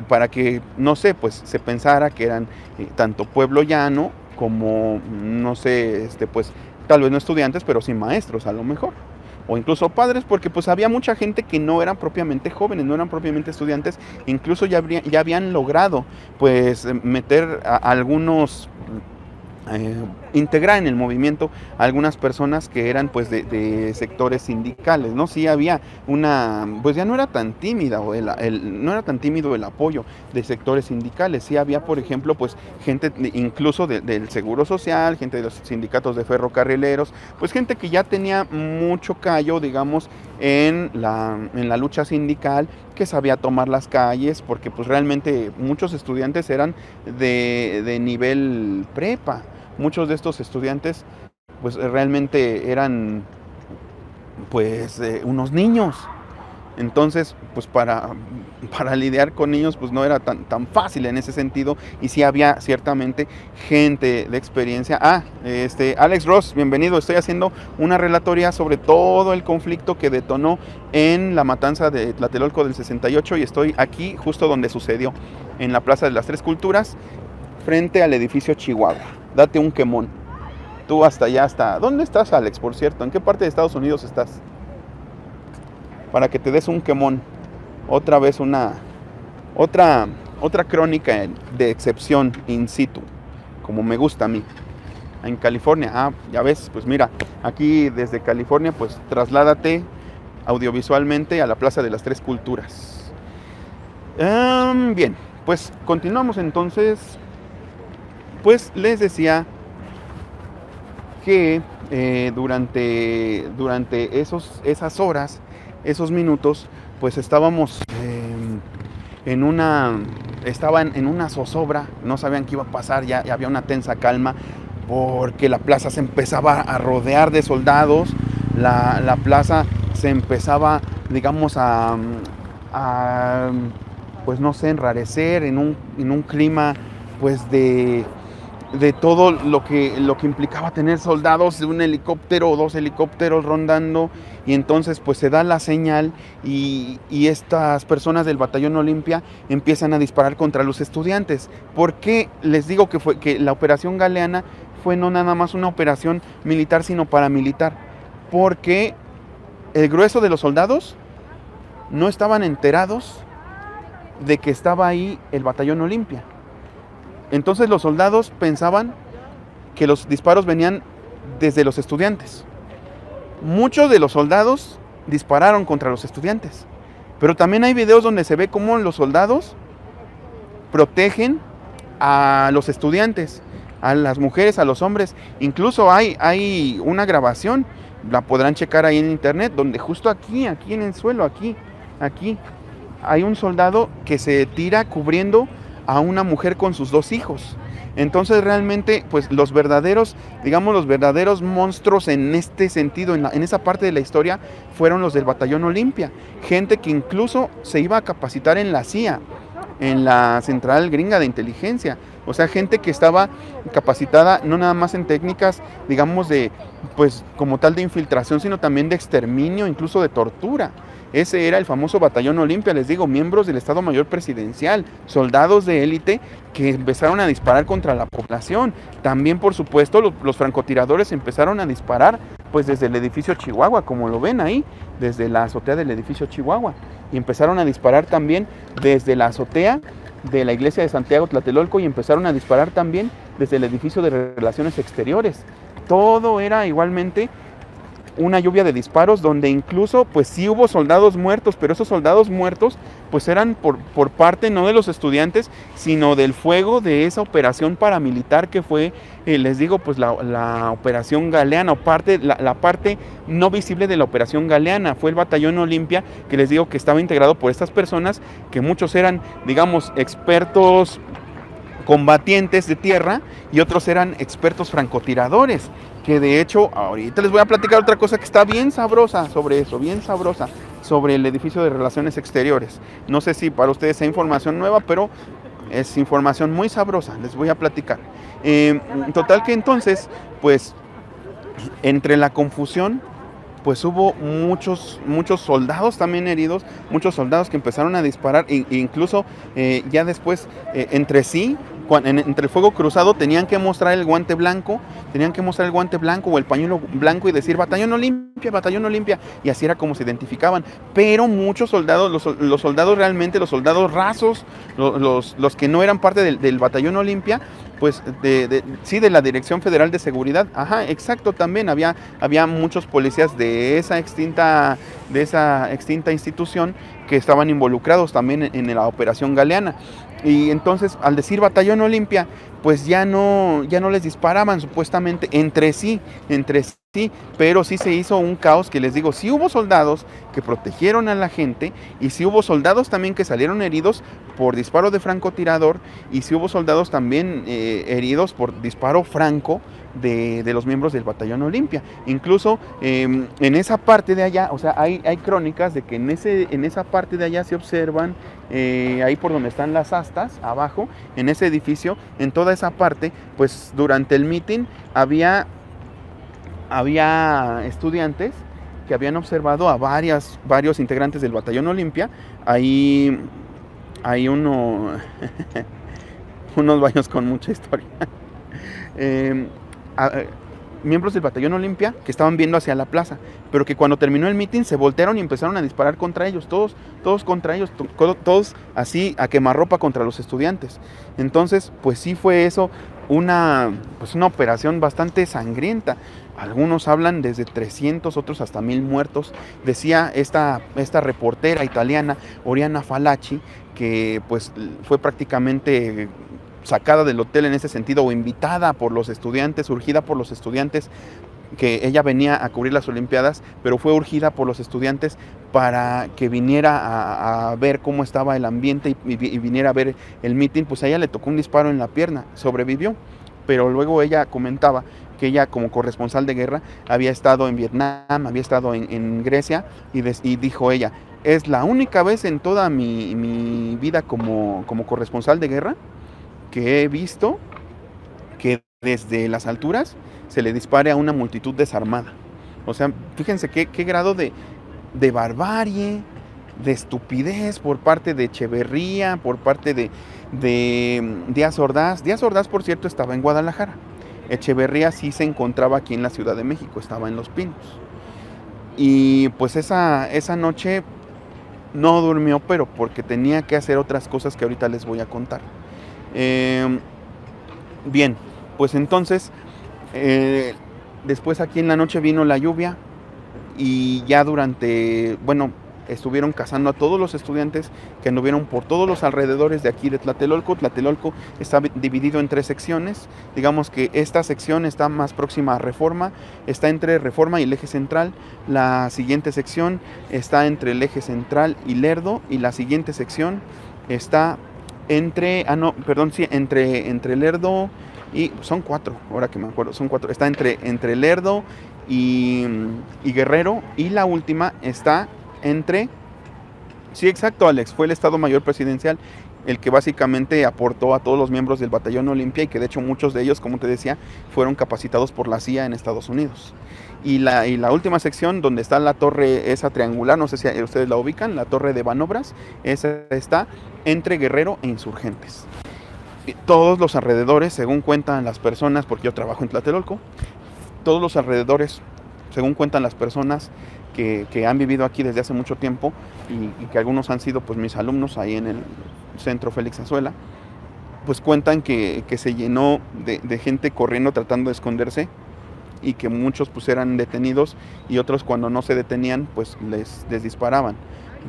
para que, no sé, pues se pensara que eran tanto pueblo llano como, no sé, pues tal vez no estudiantes, pero sí maestros a lo mejor, o incluso padres, porque pues había mucha gente que no eran propiamente jóvenes, no eran propiamente estudiantes, incluso ya habían logrado pues meter a algunos, integrar en el movimiento a algunas personas que eran pues de sectores sindicales, ¿no? Sí había pues ya no era tan tímida, no era tan tímido el apoyo de sectores sindicales. Sí había, por ejemplo, pues gente incluso del Seguro Social, gente de los sindicatos de ferrocarrileros, pues gente que ya tenía mucho callo, digamos, en la lucha sindical, que sabía tomar las calles, porque pues realmente muchos estudiantes eran de nivel prepa. Muchos de estos estudiantes pues realmente eran pues unos niños. Entonces pues para lidiar con niños pues no era tan fácil en ese sentido, y sí había ciertamente gente de experiencia. Alex Ross, bienvenido. Estoy haciendo una relatoría sobre todo el conflicto que detonó en la matanza de Tlatelolco del 68, y estoy aquí justo donde sucedió, en la Plaza de las Tres Culturas, frente al edificio Chihuahua. Date un quemón. Tú hasta allá, ¿dónde estás, Alex, por cierto? ¿En qué parte de Estados Unidos estás? Para que te des un quemón. Otra vez otra crónica de excepción in situ, como me gusta a mí. En California, ya ves, pues mira, aquí desde California, pues trasládate audiovisualmente a la Plaza de las Tres Culturas. Bien, pues continuamos entonces. Pues les decía que durante esas horas, esos minutos, pues estaban en una zozobra, no sabían qué iba a pasar, ya había una tensa calma, porque la plaza se empezaba a rodear de soldados, la plaza se empezaba, digamos, pues no sé, enrarecer en un clima pues de todo lo que implicaba tener soldados, de un helicóptero o dos helicópteros rondando, y entonces pues se da la señal, y estas personas del Batallón Olimpia empiezan a disparar contra los estudiantes. ¿Por qué les digo que la operación Galeana fue no nada más una operación militar, sino paramilitar? Porque el grueso de los soldados no estaban enterados de que estaba ahí el Batallón Olimpia. Entonces los soldados pensaban que los disparos venían desde los estudiantes. Muchos de los soldados dispararon contra los estudiantes, pero también hay videos donde se ve cómo los soldados protegen a los estudiantes, a las mujeres, a los hombres. Incluso hay una grabación, la podrán checar ahí en internet, donde justo aquí en el suelo, aquí, hay un soldado que se tira cubriendo a una mujer con sus 2 hijos. Entonces realmente, pues los verdaderos monstruos en este sentido, en esa parte de la historia, fueron los del Batallón Olimpia. Gente que incluso se iba a capacitar en la CIA, en la Central Gringa de Inteligencia. O sea, gente que estaba capacitada no nada más en técnicas, digamos, pues como tal de infiltración, sino también de exterminio, incluso de tortura. Ese era el famoso Batallón Olimpia, les digo, miembros del Estado Mayor Presidencial, soldados de élite que empezaron a disparar contra la población. También, por supuesto, los francotiradores empezaron a disparar pues desde el edificio Chihuahua, como lo ven ahí, desde la azotea del edificio Chihuahua. Y empezaron a disparar también desde la azotea de la iglesia de Santiago Tlatelolco y empezaron a disparar también desde el edificio de Relaciones Exteriores. Todo era igualmente una lluvia de disparos donde incluso pues sí hubo soldados muertos, pero esos soldados muertos pues eran por parte no de los estudiantes, sino del fuego de esa operación paramilitar que fue, les digo, pues la operación Galeana, la parte no visible de la operación Galeana. Fue el Batallón Olimpia, que les digo que estaba integrado por estas personas, que muchos eran, digamos, expertos combatientes de tierra y otros eran expertos francotiradores, que de hecho ahorita les voy a platicar otra cosa que está bien sabrosa sobre eso, sobre el edificio de Relaciones Exteriores. No sé si para ustedes es información nueva, pero es información muy sabrosa, les voy a platicar. Total que entonces, pues, entre la confusión, pues hubo muchos soldados también heridos, muchos soldados que empezaron a disparar, e incluso ya después entre sí, entre el fuego cruzado, tenían que mostrar el guante blanco o el pañuelo blanco y decir Batallón Olimpia, y así era como se identificaban. Pero muchos soldados, los soldados realmente, los soldados rasos, los que no eran parte del Batallón Olimpia, pues sí, de la Dirección Federal de Seguridad, ajá, exacto, también había muchos policías de esa extinta institución que estaban involucrados también en la operación Galeana. Y entonces, al decir Batallón Olimpia, pues ya no les disparaban supuestamente entre sí, pero sí se hizo un caos que les digo, sí hubo soldados que protegieron a la gente y sí hubo soldados también que salieron heridos por disparo de francotirador y sí hubo soldados también heridos por disparo franco de los miembros del Batallón Olimpia. Incluso en esa parte de allá, o sea, hay crónicas de que en esa parte de allá se observan, ahí por donde están las astas, abajo, en ese edificio, en toda esa parte, pues durante el mitin había estudiantes que habían observado a varios integrantes del Batallón Olimpia. Ahí hay unos baños con mucha historia. Miembros del Batallón Olimpia que estaban viendo hacia la plaza, pero que cuando terminó el mitin se voltearon y empezaron a disparar contra ellos, todos contra ellos, todos así a quemarropa contra los estudiantes. Entonces, pues sí fue eso una operación bastante sangrienta. Algunos hablan desde 300, otros hasta 1000 muertos. Decía esta reportera italiana, Oriana Fallaci, que pues fue prácticamente sacada del hotel en ese sentido, o invitada por los estudiantes, urgida por los estudiantes, que ella venía a cubrir las Olimpiadas, pero fue urgida por los estudiantes para que viniera a ver cómo estaba el ambiente y viniera a ver el mitin. Pues a ella le tocó un disparo en la pierna, sobrevivió, pero luego ella comentaba que ella, como corresponsal de guerra, había estado en Vietnam, había estado en Grecia, y dijo ella, es la única vez en toda mi vida como corresponsal de guerra que he visto que desde las alturas se le dispare a una multitud desarmada. O sea, fíjense qué grado de barbarie, de estupidez por parte de Echeverría, por parte de Díaz Ordaz. Díaz Ordaz, por cierto, estaba en Guadalajara. Echeverría sí se encontraba aquí en la Ciudad de México, estaba en Los Pinos. Y pues esa noche no durmió, pero porque tenía que hacer otras cosas que ahorita les voy a contar. Bien, pues entonces Eh, Después aquí en la noche vino la lluvia y ya estuvieron cazando a todos los estudiantes que anduvieron por todos los alrededores de aquí de Tlatelolco. Tlatelolco está dividido en 3 secciones. Digamos que esta sección está más próxima a Reforma, está entre Reforma y el eje central. La siguiente sección está entre el eje central y Lerdo, y la siguiente sección está entre Lerdo y son 4, ahora que me acuerdo, son 4. Está entre Lerdo y Guerrero, y la última está entre... Sí, exacto, Alex, fue el Estado Mayor Presidencial el que básicamente aportó a todos los miembros del Batallón Olimpia, y que de hecho muchos de ellos, como te decía, fueron capacitados por la CIA en Estados Unidos. Y la última sección, donde está la torre esa triangular, no sé si ustedes la ubican, la torre de Banobras, esa está entre Guerrero e Insurgentes. Y todos los alrededores, según cuentan las personas, porque yo trabajo en Tlatelolco, todos los alrededores, según cuentan las personas que han vivido aquí desde hace mucho tiempo, y que algunos han sido pues mis alumnos ahí en el centro Félix Azuela, pues cuentan que se llenó de gente corriendo tratando de esconderse, y que muchos pues eran detenidos, y otros, cuando no se detenían, pues les disparaban.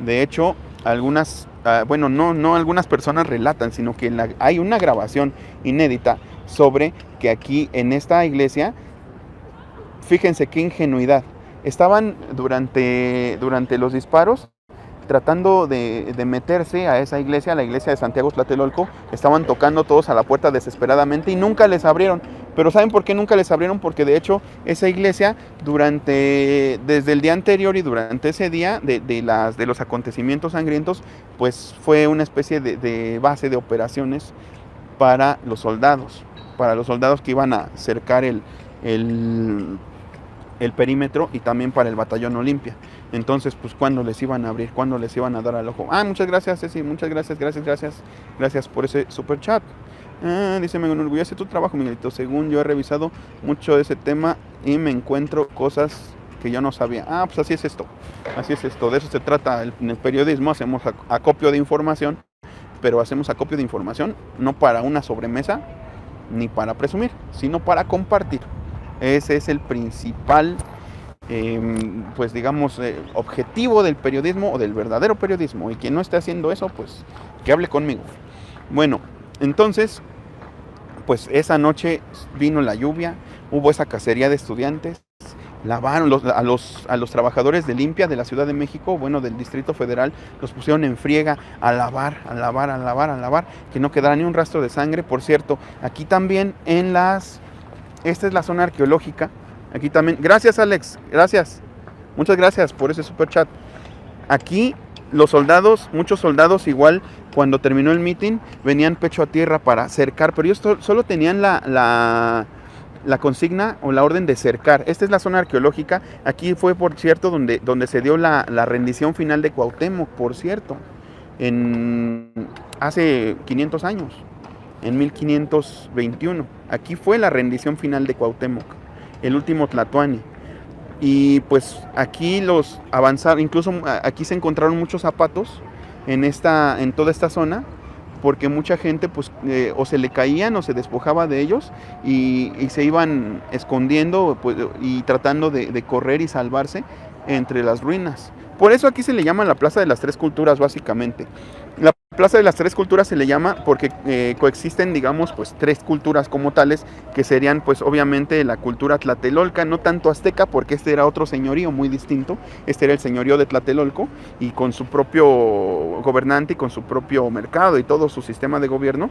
De hecho, algunas, no algunas personas relatan, sino que hay una grabación inédita sobre que aquí en esta iglesia, fíjense qué ingenuidad, estaban durante los disparos tratando de meterse a esa iglesia, a la iglesia de Santiago Tlatelolco. Estaban tocando todos a la puerta desesperadamente y nunca les abrieron. Pero ¿saben por qué nunca les abrieron? Porque de hecho esa iglesia, desde el día anterior y durante ese día de los acontecimientos sangrientos, pues fue una especie de base de operaciones para los soldados que iban a cercar el perímetro, y también para el Batallón Olimpia. Entonces, pues, ¿cuándo les iban a abrir? ¿Cuándo les iban a dar al ojo? Muchas gracias, Ceci, muchas gracias. Gracias por ese super chat. Dice, me enorgullece tu trabajo, Miguelito. Según yo he revisado mucho de ese tema y me encuentro cosas que yo no sabía. Pues así es esto. De eso se trata en el periodismo. Hacemos acopio de información, pero hacemos acopio de información no para una sobremesa ni para presumir, sino para compartir. Ese es el principal, objetivo del periodismo, o del verdadero periodismo. Y quien no esté haciendo eso, pues que hable conmigo. Bueno, entonces, pues esa noche vino la lluvia, hubo esa cacería de estudiantes, lavaron a los trabajadores de limpia de la Ciudad de México, del Distrito Federal, los pusieron en friega a lavar, que no quedara ni un rastro de sangre. Por cierto, aquí también esta es la zona arqueológica. Aquí también. Gracias, Alex. Gracias. Muchas gracias por ese super chat. Aquí muchos soldados igual, cuando terminó el meeting, venían pecho a tierra para cercar, pero ellos solo tenían la consigna o la orden de cercar. Esta es la zona arqueológica. Aquí fue, por cierto, donde se dio la rendición final de Cuauhtémoc, por cierto, hace 500 años. En 1521, aquí fue la rendición final de Cuauhtémoc, el último tlatoani. Y pues aquí los avanzaron, incluso aquí se encontraron muchos zapatos en toda esta zona, porque mucha gente pues o se le caían o se despojaba de ellos, y se iban escondiendo, pues, y tratando de correr y salvarse entre las ruinas. Por eso aquí se le llama la Plaza de las Tres Culturas, básicamente. La Plaza de las Tres Culturas se le llama porque coexisten, digamos, pues 3 culturas como tales, que serían, pues, obviamente la cultura tlatelolca, no tanto azteca, porque este era otro señorío muy distinto. Este era el señorío de Tlatelolco, y con su propio gobernante y con su propio mercado y todo su sistema de gobierno,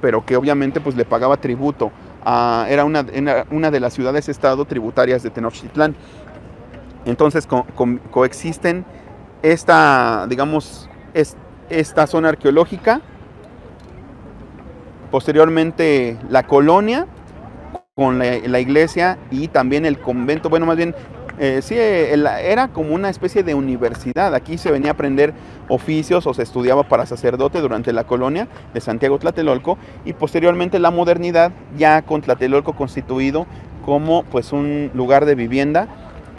pero que obviamente pues le pagaba tributo era una de las ciudades-estado tributarias de Tenochtitlán. Entonces coexisten esta zona arqueológica, posteriormente la colonia con la iglesia y también el convento. Era como una especie de universidad. Aquí se venía a aprender oficios, o se estudiaba para sacerdote durante la colonia de Santiago Tlatelolco, y posteriormente la modernidad, ya con Tlatelolco constituido como pues un lugar de vivienda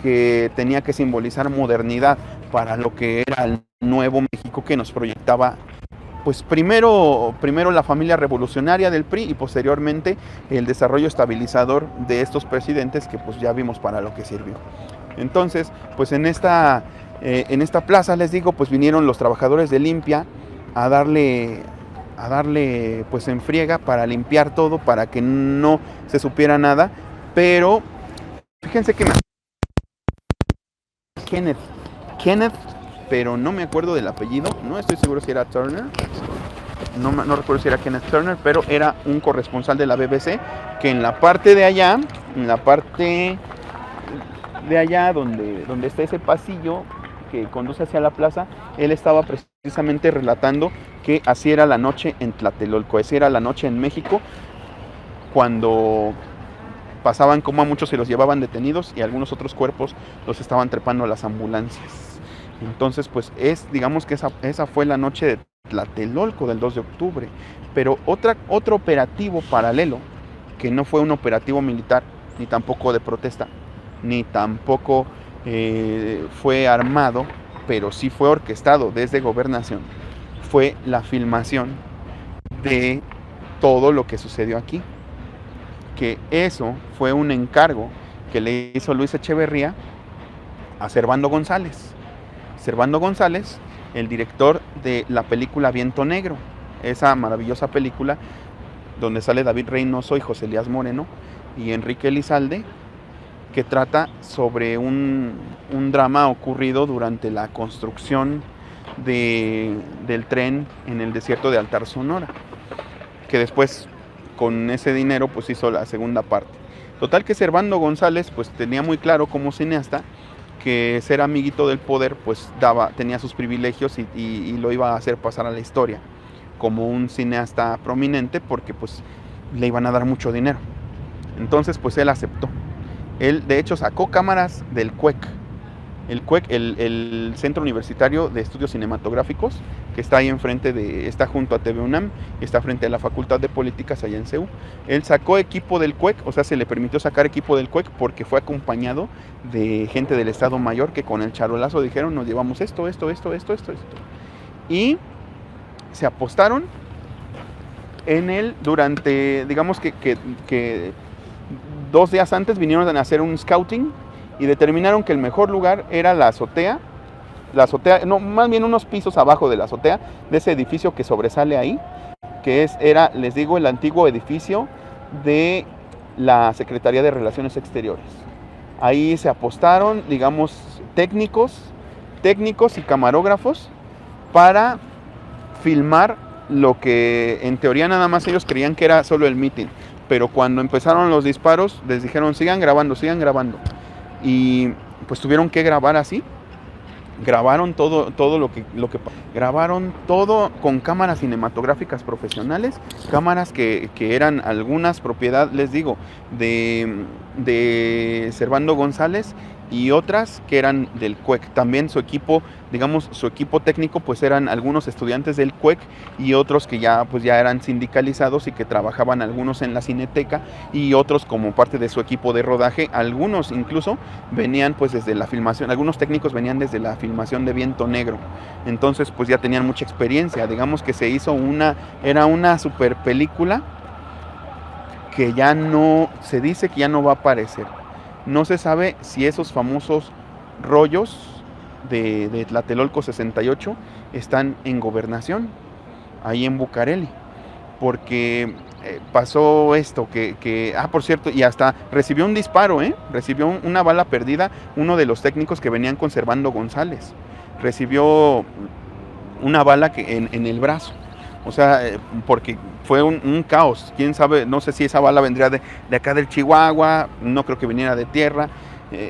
que tenía que simbolizar modernidad para lo que era el nuevo México que nos proyectaba pues primero la familia revolucionaria del PRI y posteriormente el desarrollo estabilizador de estos presidentes que pues ya vimos para lo que sirvió. Entonces, pues en esta plaza, les digo, pues vinieron los trabajadores de limpia a darle pues en friega para limpiar todo, para que no se supiera nada, pero fíjense que Kenneth, pero no me acuerdo del apellido, no estoy seguro si era Turner, no recuerdo si era Kenneth Turner, pero era un corresponsal de la BBC que en la parte de allá, donde está ese pasillo que conduce hacia la plaza, él estaba precisamente relatando que así era la noche en Tlatelolco, así era la noche en México, cuando pasaban como a muchos se los llevaban detenidos y algunos otros cuerpos los estaban trepando a las ambulancias. Entonces, pues digamos que esa fue la noche de Tlatelolco del 2 de octubre. Pero otro operativo paralelo, que no fue un operativo militar, ni tampoco de protesta, ni tampoco fue armado, pero sí fue orquestado desde Gobernación, fue la filmación de todo lo que sucedió aquí. Que eso fue un encargo que le hizo Luis Echeverría a Servando González. Servando González, el director de la película Viento Negro, esa maravillosa película donde sale David Reynoso y José Elías Moreno y Enrique Elizalde, que trata sobre un drama ocurrido durante la construcción del tren en el desierto de Altar Sonora, que después con ese dinero pues hizo la segunda parte. Total que Servando González pues tenía muy claro como cineasta que ser amiguito del poder pues tenía sus privilegios y lo iba a hacer pasar a la historia como un cineasta prominente porque pues le iban a dar mucho dinero. Entonces pues él aceptó. Él de hecho sacó cámaras del CUEC. El CUEC, el Centro Universitario de Estudios Cinematográficos, que está ahí enfrente está junto a TV UNAM, está frente a la Facultad de Políticas allá en CEU. Él sacó equipo del CUEC, o sea, se le permitió sacar equipo del CUEC porque fue acompañado de gente del Estado Mayor que con el charolazo dijeron, nos llevamos esto. Y se apostaron en él durante, digamos que 2 días antes vinieron a hacer un scouting y determinaron que el mejor lugar era la azotea, no, más bien unos pisos abajo de la azotea, de ese edificio que sobresale ahí, que era, les digo, el antiguo edificio de la Secretaría de Relaciones Exteriores. Ahí se apostaron, digamos, técnicos y camarógrafos para filmar lo que en teoría nada más ellos creían que era solo el meeting, pero cuando empezaron los disparos les dijeron sigan grabando. Y pues tuvieron que grabar así. Grabaron todo lo que grabaron todo con cámaras cinematográficas profesionales, cámaras que eran algunas propiedad, les digo, de Servando González y otras que eran del CUEC. También su equipo técnico pues eran algunos estudiantes del CUEC y otros que ya eran sindicalizados y que trabajaban algunos en la Cineteca y otros como parte de su equipo de rodaje. Algunos incluso venían pues desde la filmación, algunos técnicos venían desde la filmación de Viento Negro. Entonces pues ya tenían mucha experiencia. Digamos que se hizo era una super película que ya no, se dice que ya no va a aparecer. No se sabe si esos famosos rollos de Tlatelolco 68 están en Gobernación, ahí en Bucareli, porque pasó esto, por cierto, y hasta recibió un disparo, recibió una bala perdida, uno de los técnicos que venían con Servando González, recibió una bala en el brazo. O sea, porque fue un caos. Quién sabe, no sé si esa bala vendría de acá del Chihuahua, no creo que viniera de tierra,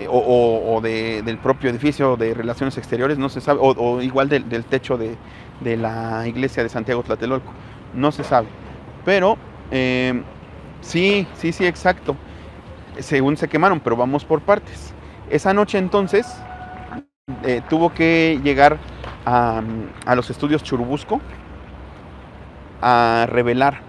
o del propio edificio de Relaciones Exteriores, no se sabe, o igual del techo de la iglesia de Santiago Tlatelolco, no se sabe. Pero sí, exacto. Según se quemaron, pero vamos por partes. Esa noche entonces tuvo que llegar a los estudios Churubusco a revelar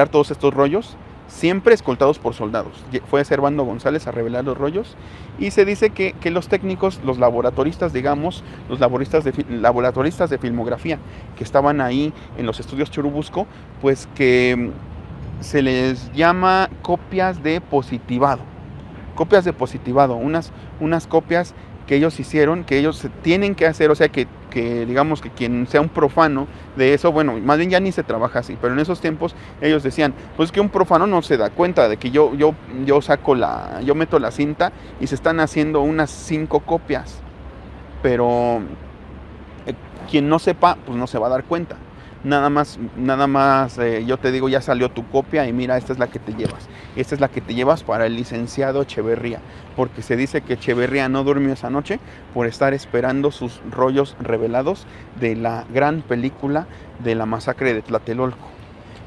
todos estos rollos siempre escoltados por soldados. Fue Servando González a revelar los rollos y se dice que los técnicos, los laboratoristas, digamos, los laboratoristas de filmografía que estaban ahí en los estudios Churubusco, pues que se les llama copias de positivado. Copias de positivado, unas copias que ellos hicieron, que ellos tienen que hacer, o sea que digamos que quien sea un profano de eso, bueno, más bien ya ni se trabaja así, pero en esos tiempos ellos decían, pues que un profano no se da cuenta de que yo meto la cinta y se están haciendo unas 5 copias, pero quien no sepa, pues no se va a dar cuenta. Nada más, yo te digo, ya salió tu copia y mira, esta es la que te llevas. Esta es la que te llevas para el licenciado Echeverría, porque se dice que Echeverría no durmió esa noche por estar esperando sus rollos revelados de la gran película de la masacre de Tlatelolco.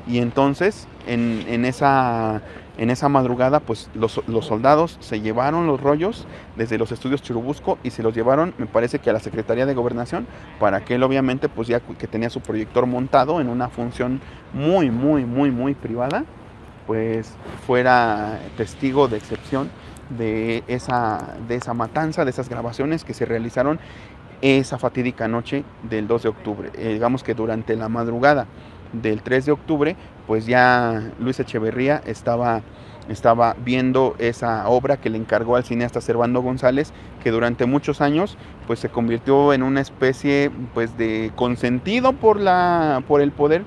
Y entonces, en esa madrugada, pues los soldados se llevaron los rollos desde los estudios Churubusco y se los llevaron, me parece que a la Secretaría de Gobernación, para que él obviamente, pues ya que tenía su proyector montado en una función muy, muy, muy, muy privada, pues fuera testigo de excepción de esa matanza, de esas grabaciones que se realizaron esa fatídica noche del 2 de octubre. Digamos que durante la madrugada del 3 de octubre, pues ya Luis Echeverría estaba viendo esa obra que le encargó al cineasta Servando González, que durante muchos años pues se convirtió en una especie pues de consentido por el poder,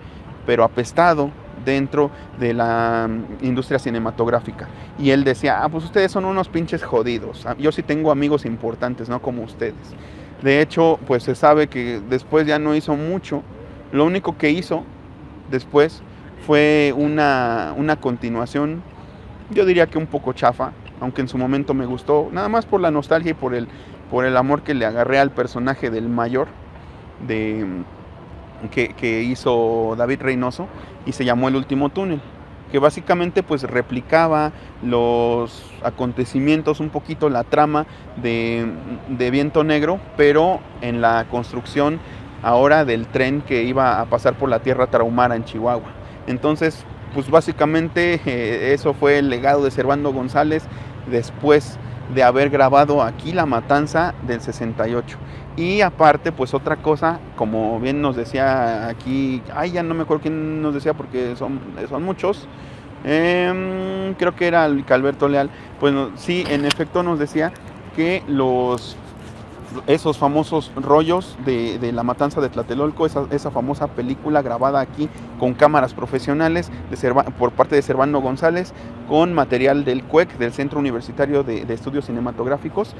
pero apestado dentro de la industria cinematográfica. Y él decía, pues ustedes son unos pinches jodidos, yo sí tengo amigos importantes, no como ustedes. De hecho, pues se sabe que después ya no hizo mucho. Lo único que hizo después fue una continuación, yo diría que un poco chafa, aunque en su momento me gustó, nada más por la nostalgia y por el amor que le agarré al personaje del mayor que hizo David Reynoso, y se llamó El Último Túnel, que básicamente pues replicaba los acontecimientos, un poquito la trama de Viento Negro, pero en la construcción ahora del tren que iba a pasar por la Tierra Tarahumara en Chihuahua. Entonces, pues básicamente eso fue el legado de Servando González después de haber grabado aquí La Matanza del 68. Y aparte, pues otra cosa, como bien nos decía aquí, ya no me acuerdo quién nos decía porque son muchos, creo que era el Calberto Leal, pues sí, en efecto nos decía que esos famosos rollos de La Matanza de Tlatelolco, esa famosa película grabada aquí con cámaras profesionales por parte de Servando González, con material del CUEC, del Centro Universitario de Estudios Cinematográficos,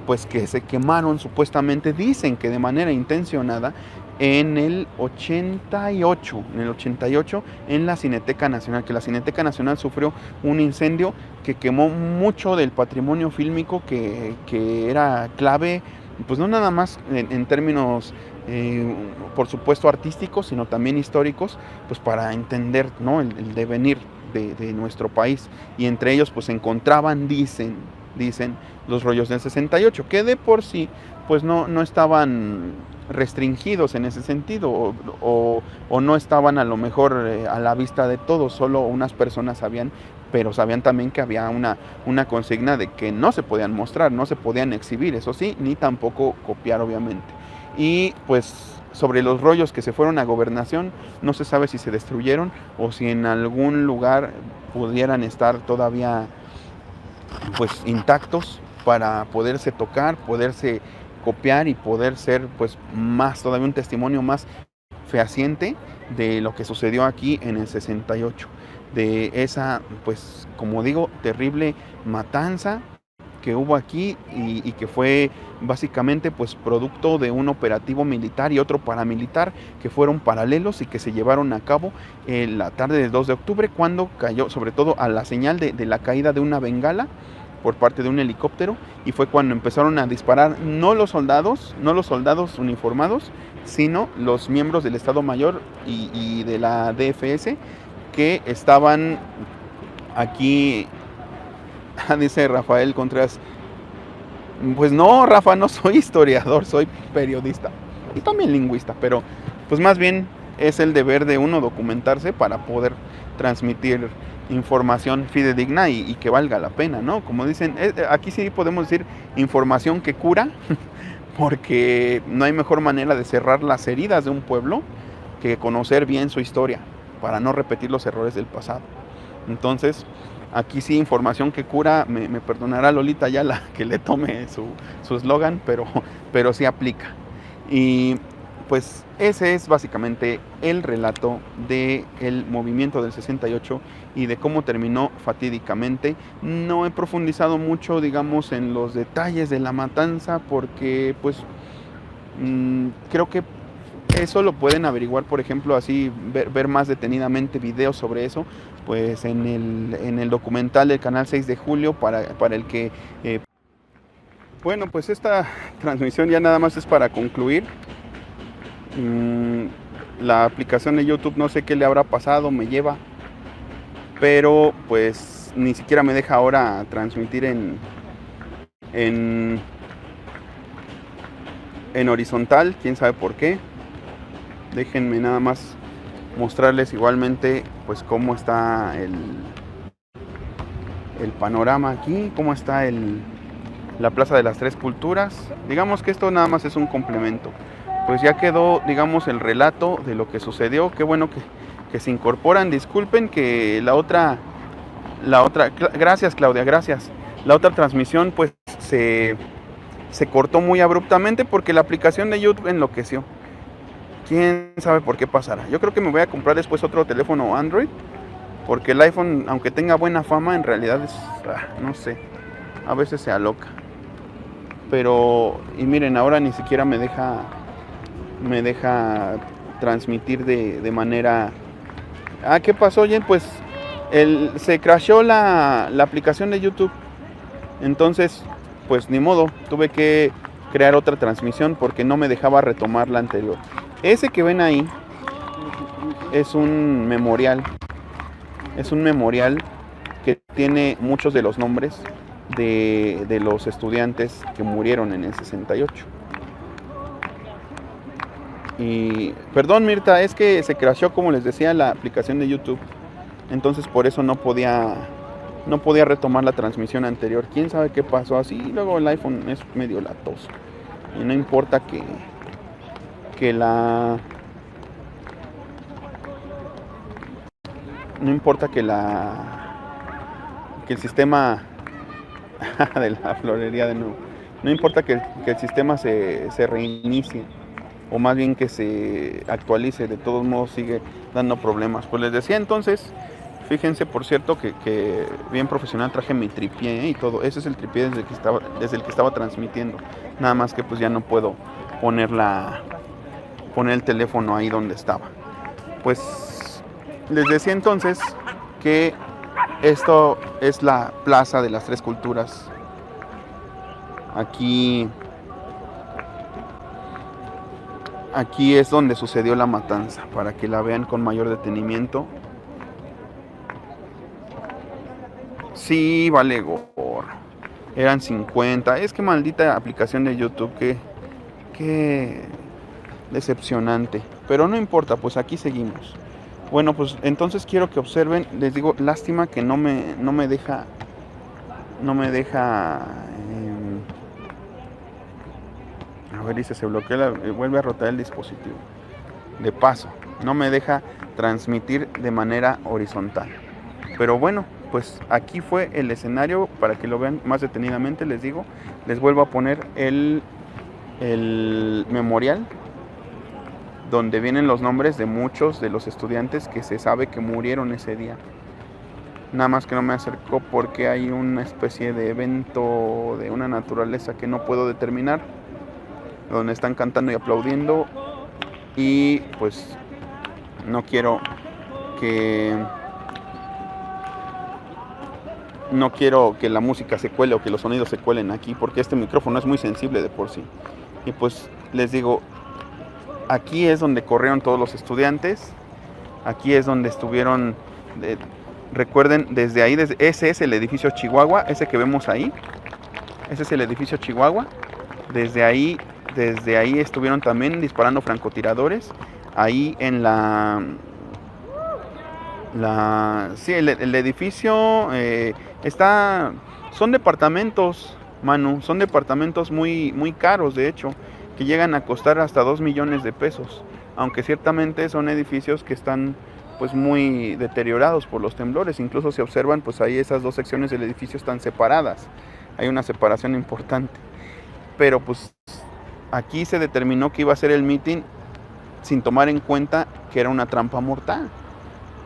pues que se quemaron supuestamente, dicen que de manera intencionada, en el 88, en la Cineteca Nacional, que la Cineteca Nacional sufrió un incendio que quemó mucho del patrimonio fílmico que era clave, pues no nada más en términos, por supuesto, artísticos, sino también históricos, pues para entender, ¿no?, el devenir de nuestro país. Y entre ellos pues se encontraban, dicen los rollos del 68, que de por sí pues no estaban restringidos en ese sentido, o no estaban a lo mejor a la vista de todos, solo unas personas sabían, pero sabían también que había una consigna de que no se podían mostrar, no se podían exhibir, eso sí, ni tampoco copiar, obviamente. Y pues sobre los rollos que se fueron a Gobernación, no se sabe si se destruyeron o si en algún lugar pudieran estar todavía pues intactos para poderse tocar, poderse copiar y poder ser pues más, todavía un testimonio más fehaciente de lo que sucedió aquí en el 68, de esa, pues como digo, terrible matanza que hubo aquí y que fue básicamente pues producto de un operativo militar y otro paramilitar que fueron paralelos y que se llevaron a cabo en la tarde del 2 de octubre, cuando cayó sobre todo a la señal de la caída de una bengala por parte de un helicóptero, y fue cuando empezaron a disparar no los soldados uniformados, sino los miembros del Estado Mayor y de la DFS que estaban aquí. Dice Rafael Contreras, pues no, Rafa, no soy historiador, soy periodista y también lingüista, pero pues más bien es el deber de uno documentarse para poder transmitir información fidedigna y que valga la pena, ¿no? Como dicen, aquí sí podemos decir información que cura, porque no hay mejor manera de cerrar las heridas de un pueblo que conocer bien su historia, para no repetir los errores del pasado. Entonces, aquí sí, información que cura, me perdonará Lolita Ayala que le tome su eslogan, pero sí aplica. Y pues ese es básicamente el relato del movimiento del 68 y de cómo terminó fatídicamente. No he profundizado mucho, digamos, en los detalles de la matanza porque pues creo que eso lo pueden averiguar, por ejemplo, así, ver más detenidamente videos sobre eso, pues en el documental del canal 6 de julio, para el que... Bueno, pues esta transmisión ya nada más es para concluir. La aplicación de YouTube no sé qué le habrá pasado, me lleva, pero pues ni siquiera me deja ahora transmitir en horizontal, quién sabe por qué. Déjenme nada más mostrarles igualmente pues cómo está el panorama aquí, cómo está la Plaza de las Tres Culturas. Digamos que esto nada más es un complemento. Pues ya quedó, digamos, el relato de lo que sucedió. Qué bueno que se incorporan. Disculpen que la otra, gracias Claudia, gracias. La otra transmisión pues se cortó muy abruptamente porque la aplicación de YouTube enloqueció. Quién sabe por qué pasará. Yo creo que me voy a comprar después otro teléfono Android, porque el iPhone, aunque tenga buena fama, en realidad es, no sé, a veces se aloca. Pero, y miren, ahora ni siquiera me deja transmitir de manera... ¿Qué pasó, Jen? Pues se crashó la aplicación de YouTube. Entonces, pues ni modo, tuve que crear otra transmisión porque no me dejaba retomar la anterior. Ese que ven ahí es un memorial. Es un memorial que tiene muchos de los nombres de los estudiantes que murieron en el 68. Y perdón, Mirta, es que se crashó, como les decía, la aplicación de YouTube. Entonces por eso no podía retomar la transmisión anterior. Quién sabe qué pasó así. Luego el iPhone es medio latoso. Y no importa que el sistema de la florería de nuevo. No importa que el sistema se reinicie, o más bien que se actualice, de todos modos sigue dando problemas. Pues les decía entonces, fíjense por cierto que bien profesional traje mi tripié y todo. Ese es el tripié desde el que estaba transmitiendo. Nada más que pues ya no puedo poner el teléfono ahí donde estaba. Pues les decía entonces que esto es la Plaza de las Tres Culturas. Aquí es donde sucedió la matanza, para que la vean con mayor detenimiento. Sí, vale gorro. Eran 50. Es que maldita aplicación de YouTube, qué decepcionante. Pero no importa, pues aquí seguimos. Bueno, pues entonces quiero que observen. Les digo, lástima que no me deja. A ver, dice, se bloquea, vuelve a rotar el dispositivo. De paso, no me deja transmitir de manera horizontal. Pero bueno, pues aquí fue el escenario, para que lo vean más detenidamente. Les digo, les vuelvo a poner el memorial, donde vienen los nombres de muchos de los estudiantes que se sabe que murieron ese día. Nada más que no me acercó porque hay una especie de evento de una naturaleza que no puedo determinar, donde están cantando y aplaudiendo, y pues no quiero que la música se cuele o que los sonidos se cuelen aquí, porque este micrófono es muy sensible de por sí. Y pues les digo, aquí es donde corrieron todos los estudiantes, aquí es donde estuvieron, recuerden, desde ahí, ese es el edificio Chihuahua, ese que vemos ahí, ese es el edificio Chihuahua. Desde ahí estuvieron también disparando francotiradores, ahí en la Sí, el edificio son departamentos, Manu, son departamentos muy, muy caros, de hecho, que llegan a costar hasta 2 millones de pesos, aunque ciertamente son edificios que están pues muy deteriorados por los temblores. Incluso se observan, pues ahí esas dos secciones del edificio están separadas, hay una separación importante, pero pues aquí se determinó que iba a ser el meeting sin tomar en cuenta que era una trampa mortal.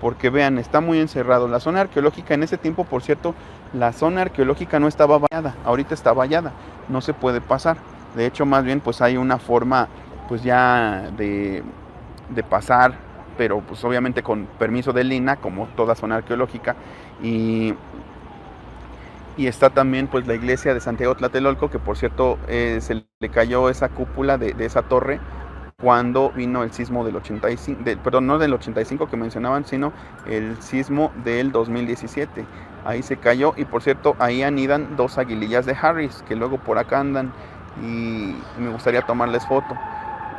Porque vean, está muy encerrado. La zona arqueológica en ese tiempo, por cierto, la zona arqueológica no estaba vallada, ahorita está vallada, no se puede pasar. De hecho, más bien, pues hay una forma, pues ya de pasar, pero pues obviamente con permiso del INAH, como toda zona arqueológica. Y está también pues la iglesia de Santiago Tlatelolco, que por cierto se le cayó esa cúpula de esa torre cuando vino el sismo del 85, perdón, no del 85 que mencionaban, sino el sismo del 2017. Ahí se cayó y por cierto, ahí anidan 2 aguilillas de Harris, que luego por acá andan y me gustaría tomarles foto.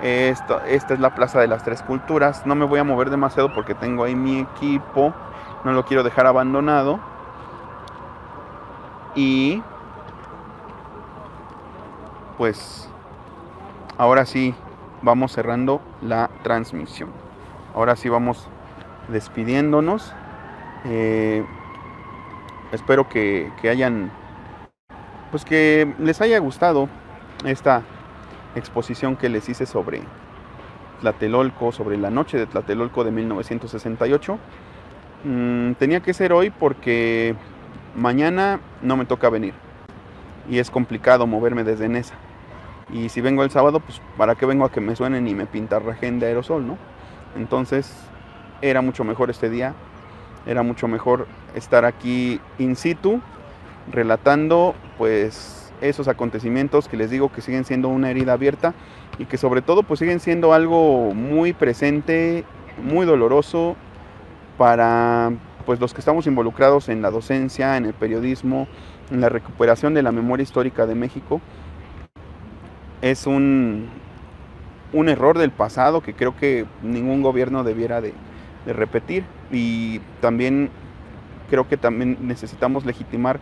Esta es la Plaza de las Tres Culturas. No me voy a mover demasiado porque tengo ahí mi equipo, no lo quiero dejar abandonado. Y pues ahora sí vamos cerrando la transmisión. Ahora sí vamos despidiéndonos. Espero que hayan, pues que les haya gustado esta exposición que les hice sobre Tlatelolco, sobre la noche de Tlatelolco de 1968. Tenía que ser hoy porque mañana no me toca venir y es complicado moverme desde Nesa. Y si vengo el sábado, pues ¿para qué vengo a que me suenen y me pintarrajen de aerosol, no? Entonces era mucho mejor este día, era mucho mejor estar aquí in situ, relatando pues esos acontecimientos que les digo que siguen siendo una herida abierta y que sobre todo pues siguen siendo algo muy presente, muy doloroso para pues los que estamos involucrados en la docencia, en el periodismo, en la recuperación de la memoria histórica de México. Es un error del pasado que creo que ningún gobierno debiera de repetir, y también creo que también necesitamos legitimar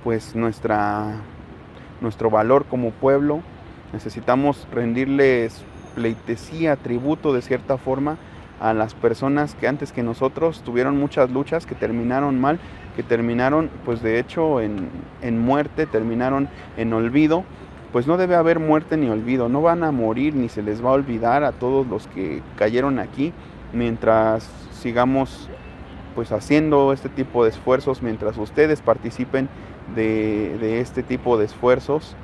pues nuestro valor como pueblo. Necesitamos rendirles pleitesía, tributo de cierta forma a las personas que antes que nosotros tuvieron muchas luchas que terminaron mal, que terminaron pues de hecho en muerte, terminaron en olvido. Pues no debe haber muerte ni olvido, no van a morir ni se les va a olvidar a todos los que cayeron aquí, mientras sigamos pues haciendo este tipo de esfuerzos, mientras ustedes participen de este tipo de esfuerzos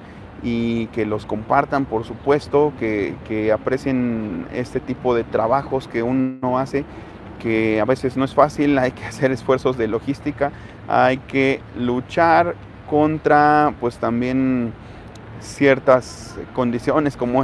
y que los compartan, por supuesto, que aprecien este tipo de trabajos que uno hace, que a veces no es fácil, hay que hacer esfuerzos de logística, hay que luchar contra pues también ciertas condiciones como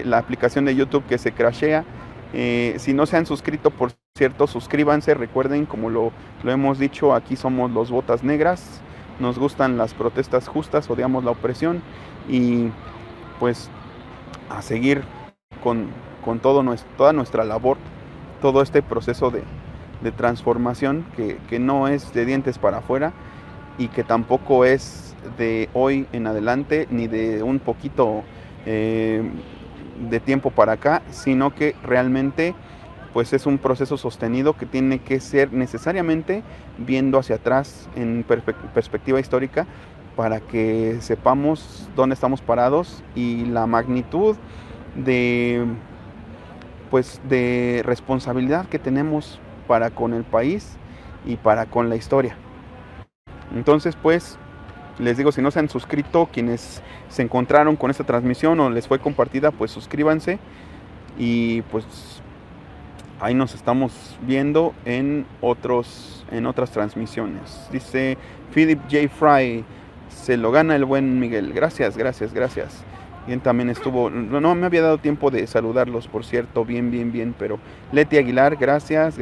la aplicación de YouTube que se crashea. Si no se han suscrito, por cierto, suscríbanse. Recuerden, como lo hemos dicho, aquí somos los Botas Negras, nos gustan las protestas justas, odiamos la opresión y pues a seguir con toda nuestra labor, todo este proceso de transformación que no es de dientes para afuera y que tampoco es de hoy en adelante ni de un poquito de tiempo para acá, sino que realmente pues es un proceso sostenido que tiene que ser necesariamente viendo hacia atrás en perspectiva histórica, para que sepamos dónde estamos parados y la magnitud de responsabilidad que tenemos para con el país y para con la historia. Entonces pues les digo, si no se han suscrito, quienes se encontraron con esta transmisión o les fue compartida, pues suscríbanse y pues ahí nos estamos viendo en otras transmisiones. Dice Philip J. Fry, se lo gana el buen Miguel. Gracias. Bien, también estuvo, no me había dado tiempo de saludarlos, por cierto, bien, pero Leti Aguilar, gracias.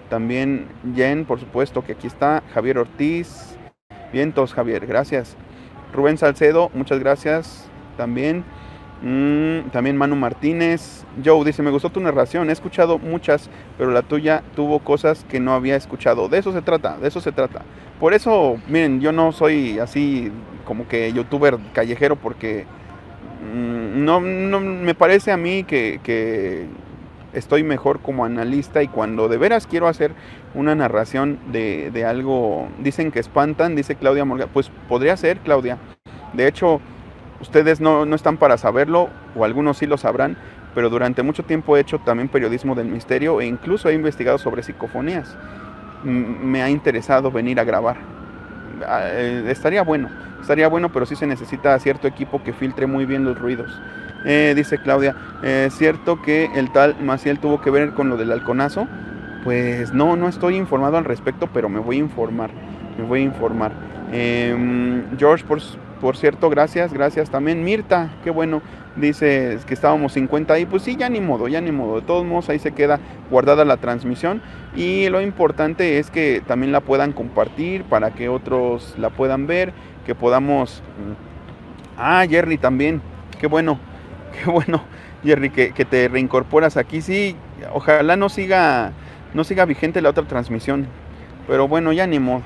También Jen, por supuesto que aquí está. Javier Ortiz, vientos Javier, gracias. Rubén Salcedo, muchas gracias también. También Manu Martínez. Joe dice, me gustó tu narración, he escuchado muchas, pero la tuya tuvo cosas que no había escuchado. De eso se trata, de eso se trata. Por eso, miren, yo no soy así como que youtuber callejero porque no me parece a mí que estoy mejor como analista, y cuando de veras quiero hacer una narración de algo, dicen que espantan, dice Claudia Morgan, pues podría ser, Claudia. De hecho, ustedes no están para saberlo, o algunos sí lo sabrán, pero durante mucho tiempo he hecho también periodismo del misterio e incluso he investigado sobre psicofonías. Me ha interesado venir a grabar. Estaría bueno, pero sí se necesita cierto equipo que filtre muy bien los ruidos. Dice Claudia, ¿cierto que el tal Maciel tuvo que ver con lo del halconazo? Pues no estoy informado al respecto, pero me voy a informar. George, por cierto, gracias también. Mirta, qué bueno, dice que estábamos 50 ahí, pues sí, ya ni modo, de todos modos ahí se queda guardada la transmisión, y lo importante es que también la puedan compartir para que otros la puedan ver, que podamos... Jerry también, qué bueno, Jerry, que te reincorporas aquí, sí, ojalá no siga vigente la otra transmisión, pero bueno, ya ni modo.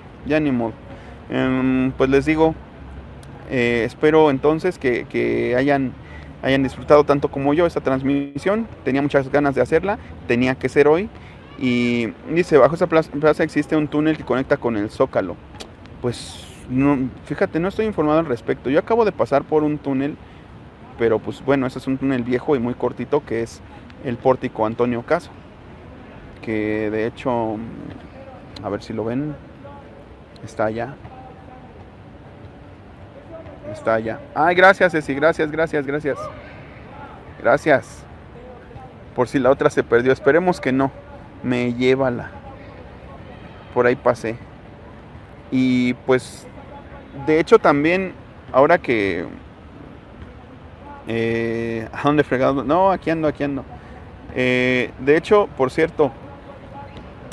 Pues les digo, espero entonces que hayan disfrutado tanto como yo esta transmisión. Tenía muchas ganas de hacerla, tenía que ser hoy. Y dice, bajo esa plaza existe un túnel que conecta con el Zócalo. Pues no, fíjate, no estoy informado al respecto. Yo acabo de pasar por un túnel, pero pues bueno, ese es un túnel viejo y muy cortito, que es el Pórtico Antonio Caso, que de hecho, a ver si lo ven, está allá. Ay, gracias, Ceci, gracias. Por si la otra se perdió, esperemos que no. Me llévala. Por ahí pasé. Y pues, de hecho también, ahora que... ¿a dónde fregado? No, aquí ando. De hecho, por cierto,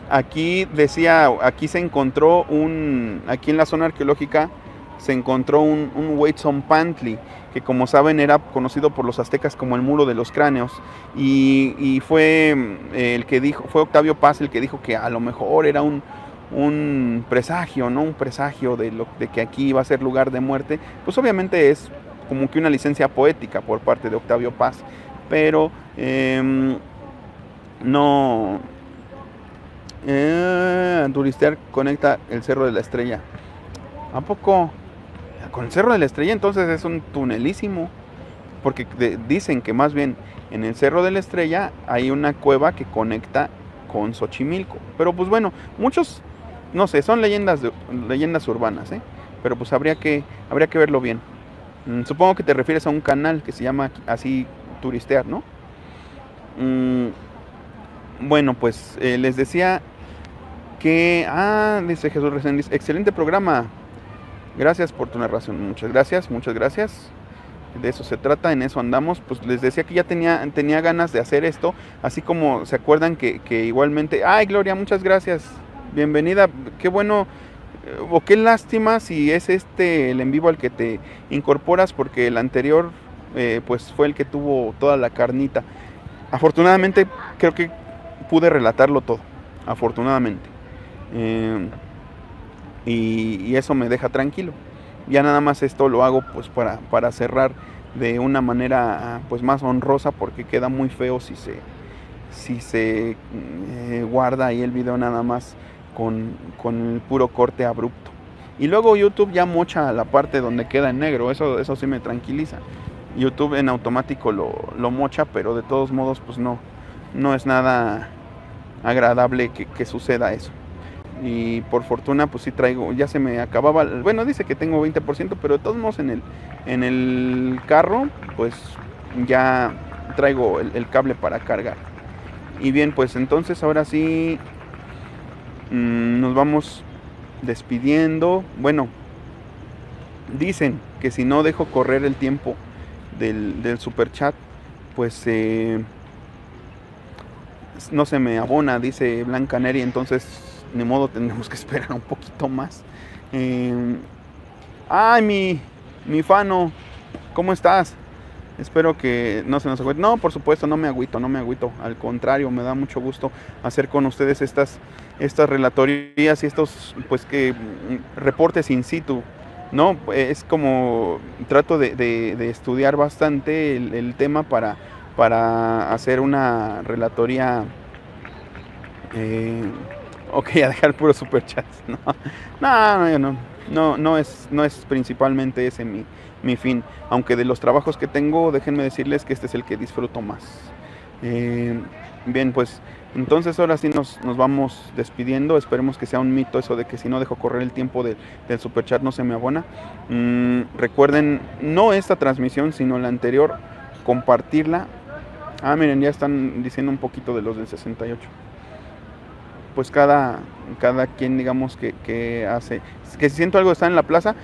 aquí se encontró aquí en la zona arqueológica, se encontró un Huitzompantli, que como saben era conocido por los aztecas como el muro de los cráneos, y fue el que dijo, fue Octavio Paz el que dijo que a lo mejor era un presagio, ¿no? Un presagio de que aquí iba a ser lugar de muerte. Pues obviamente es como que una licencia poética por parte de Octavio Paz, pero no... Turistear conecta el Cerro de la Estrella. ¿A poco? Con el Cerro de la Estrella entonces es un tunelísimo, porque dicen que más bien en el Cerro de la Estrella hay una cueva que conecta con Xochimilco. Pero pues bueno, muchos, no sé, son leyendas urbanas, pero pues habría que verlo bien. Supongo que te refieres a un canal que se llama así Turistear, ¿no? Bueno, pues les decía que... dice Jesús Reséndiz, excelente programa. Gracias por tu narración, muchas gracias. De eso se trata, en eso andamos. Pues les decía que ya tenía ganas de hacer esto, así como se acuerdan que igualmente... ¡Ay, Gloria, muchas gracias! Bienvenida, qué bueno, o qué lástima si es el en vivo al que te incorporas, porque el anterior pues fue el que tuvo toda la carnita. Afortunadamente creo que pude relatarlo todo, afortunadamente. Y eso me deja tranquilo. Ya nada más esto lo hago pues para cerrar de una manera pues más honrosa, porque queda muy feo si se guarda ahí el video nada más con el puro corte abrupto. Y luego YouTube ya mocha la parte donde queda en negro, eso sí me tranquiliza. YouTube en automático lo mocha, pero de todos modos pues no es nada agradable que suceda eso. Y por fortuna pues sí traigo, ya se me acababa, bueno, dice que tengo 20%, pero de todos modos en el carro pues ya traigo el cable para cargar. Y bien, pues entonces ahora sí nos vamos despidiendo. Bueno, dicen que si no dejo correr el tiempo del super chat, pues no se me abona, dice Blanca Neri, entonces ni modo, tendremos que esperar un poquito más. Ay, mi Fano, ¿cómo estás? Espero que no se nos agüite. No, por supuesto, no me agüito. Al contrario, me da mucho gusto hacer con ustedes estas relatorías y estos, pues, reportes in situ, ¿no? Es como trato de estudiar bastante el tema para hacer una relatoría. Ok, a dejar puros superchats. No es principalmente ese mi fin. Aunque de los trabajos que tengo, déjenme decirles que este es el que disfruto más. Bien, pues entonces ahora sí nos vamos despidiendo. Esperemos que sea un mito eso de que si no dejo correr el tiempo del superchat no se me abona. Recuerden, no esta transmisión, sino la anterior, compartirla. Miren, ya están diciendo un poquito de los del 68. Pues cada quien, digamos, que hace, que si siento algo está en la plaza,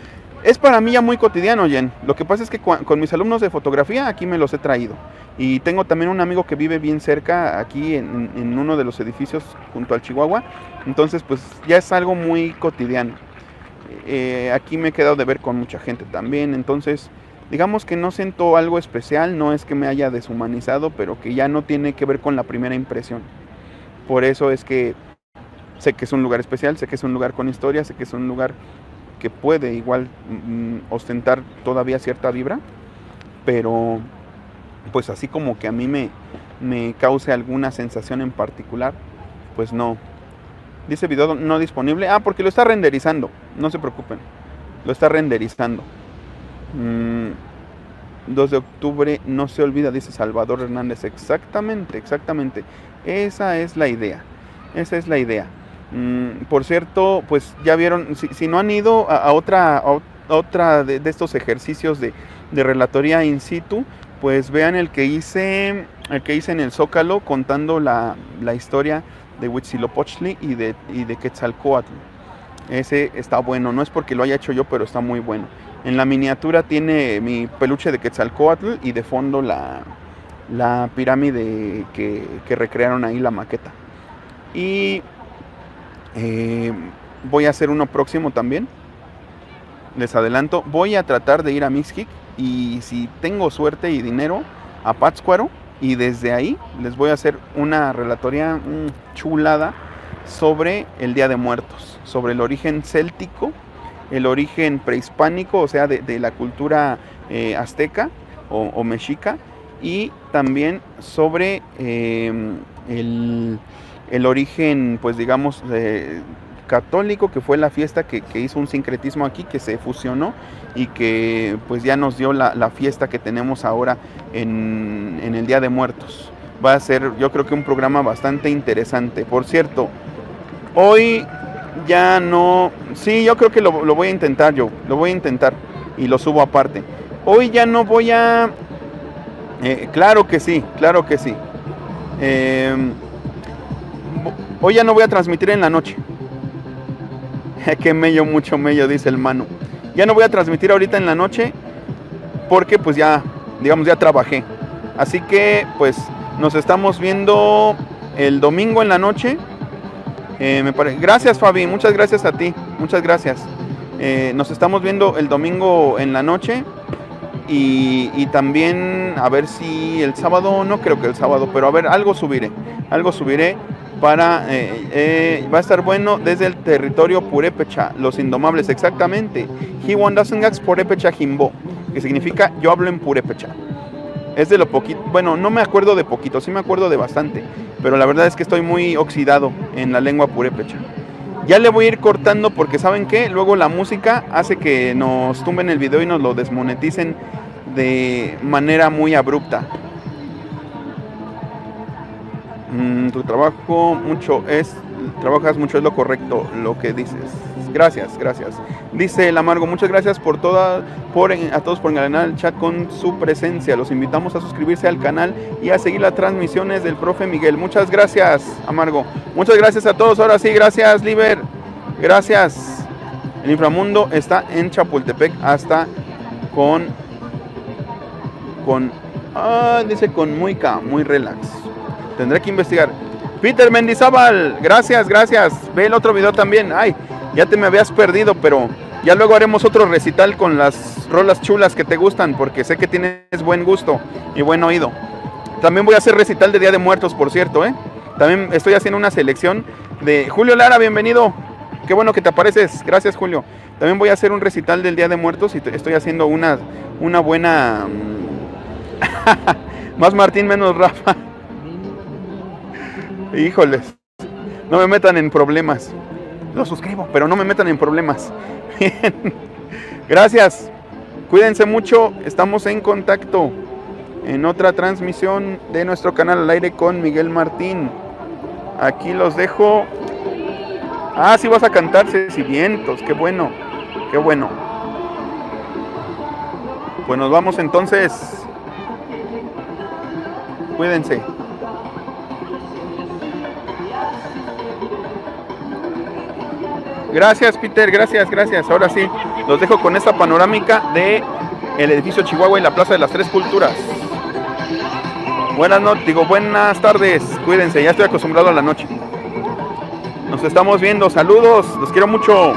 es para mí ya muy cotidiano, Jen. Lo que pasa es que con mis alumnos de fotografía aquí me los he traído. Y tengo también un amigo que vive bien cerca, aquí en uno de los edificios junto al Chihuahua. Entonces, pues ya es algo muy cotidiano. Aquí me he quedado de ver con mucha gente también. Entonces, digamos que no siento algo especial, no es que me haya deshumanizado, pero que ya no tiene que ver con la primera impresión. Por eso es que sé que es un lugar especial, sé que es un lugar con historia, sé que es un lugar que puede igual ostentar todavía cierta vibra, pero pues así como que a mí me cause alguna sensación en particular, pues no. Dice video no disponible, porque lo está renderizando, no se preocupen, lo está renderizando. 2 de octubre no se olvida, dice Salvador Hernández. Exactamente, esa es la idea. Por cierto, pues ya vieron, si no han ido a otra de estos ejercicios de relatoría in situ, pues vean el que hice en el Zócalo contando la historia de Huitzilopochtli y de Quetzalcóatl. Ese está bueno, no es porque lo haya hecho yo, pero está muy bueno. En la miniatura tiene mi peluche de Quetzalcóatl y de fondo la pirámide que recrearon ahí, la maqueta. Y voy a hacer uno próximo también. Les adelanto, voy a tratar de ir a Mixquic y si tengo suerte y dinero, a Pátzcuaro, y desde ahí les voy a hacer una relatoría chulada sobre el Día de Muertos, sobre el origen céltico, el origen prehispánico, o sea, de la cultura azteca o mexica, y también sobre el origen, pues digamos, católico, que fue la fiesta que hizo un sincretismo aquí, que se fusionó y que pues ya nos dio la fiesta que tenemos ahora en el Día de Muertos. Va a ser, yo creo que un programa bastante interesante. Por cierto, hoy ya no... Sí, yo creo que lo voy a intentar, lo voy a intentar y lo subo aparte. Hoy ya no voy a... claro que sí. Hoy ya no voy a transmitir en la noche. Qué mello, mucho mello, dice el Manu. Ya no voy a transmitir ahorita en la noche porque pues ya, digamos, ya trabajé. Así que pues nos estamos viendo el domingo en la noche. Gracias, Fabi, muchas gracias a ti, muchas gracias. Nos estamos viendo el domingo en la noche y también a ver si el sábado, no creo que el sábado, pero a ver, algo subiré para, va a estar bueno desde el territorio purépecha, los indomables, exactamente. Hiwandasengax purépecha jimbo, que significa yo hablo en purépecha. Es de lo poquito, bueno, no me acuerdo de poquito, sí me acuerdo de bastante, pero la verdad es que estoy muy oxidado en la lengua purépecha. Ya le voy a ir cortando porque ¿saben qué? Luego la música hace que nos tumben el video y nos lo desmoneticen de manera muy abrupta. Trabajas mucho, es lo correcto lo que dices. Gracias. Dice el Amargo, muchas gracias a todos por enganar el chat con su presencia. Los invitamos a suscribirse al canal y a seguir las transmisiones del profe Miguel. Muchas gracias, Amargo. Muchas gracias a todos. Ahora sí, gracias, Liber. Gracias. El inframundo está en Chapultepec hasta dice con muy relax. Tendré que investigar. Peter Mendizábal, gracias. Ve el otro video también. Ay, ya te me habías perdido, pero Ya luego haremos otro recital con las rolas chulas que te gustan, porque sé que tienes buen gusto y buen oído. También voy a hacer recital de Día de Muertos, por cierto, ¿eh? También estoy haciendo una selección de... Julio Lara, bienvenido. Qué bueno que te apareces. Gracias, Julio. También voy a hacer un recital del Día de Muertos y estoy haciendo una buena... Más Martín, menos Rafa. Híjoles. No me metan en problemas. Lo suscribo, pero no me metan en problemas. Bien. Gracias. Cuídense mucho. Estamos en contacto en otra transmisión de nuestro canal al aire con Miguel Martín. Aquí los dejo. Ah, sí vas a cantar Ceci Vientos. Qué bueno. Qué bueno. Pues nos vamos entonces. Cuídense. Gracias, Peter, gracias. Ahora sí, los dejo con esta panorámica de el edificio Chihuahua y la Plaza de las Tres Culturas. Buenas tardes, cuídense, ya estoy acostumbrado a la noche. Nos estamos viendo, saludos, los quiero mucho.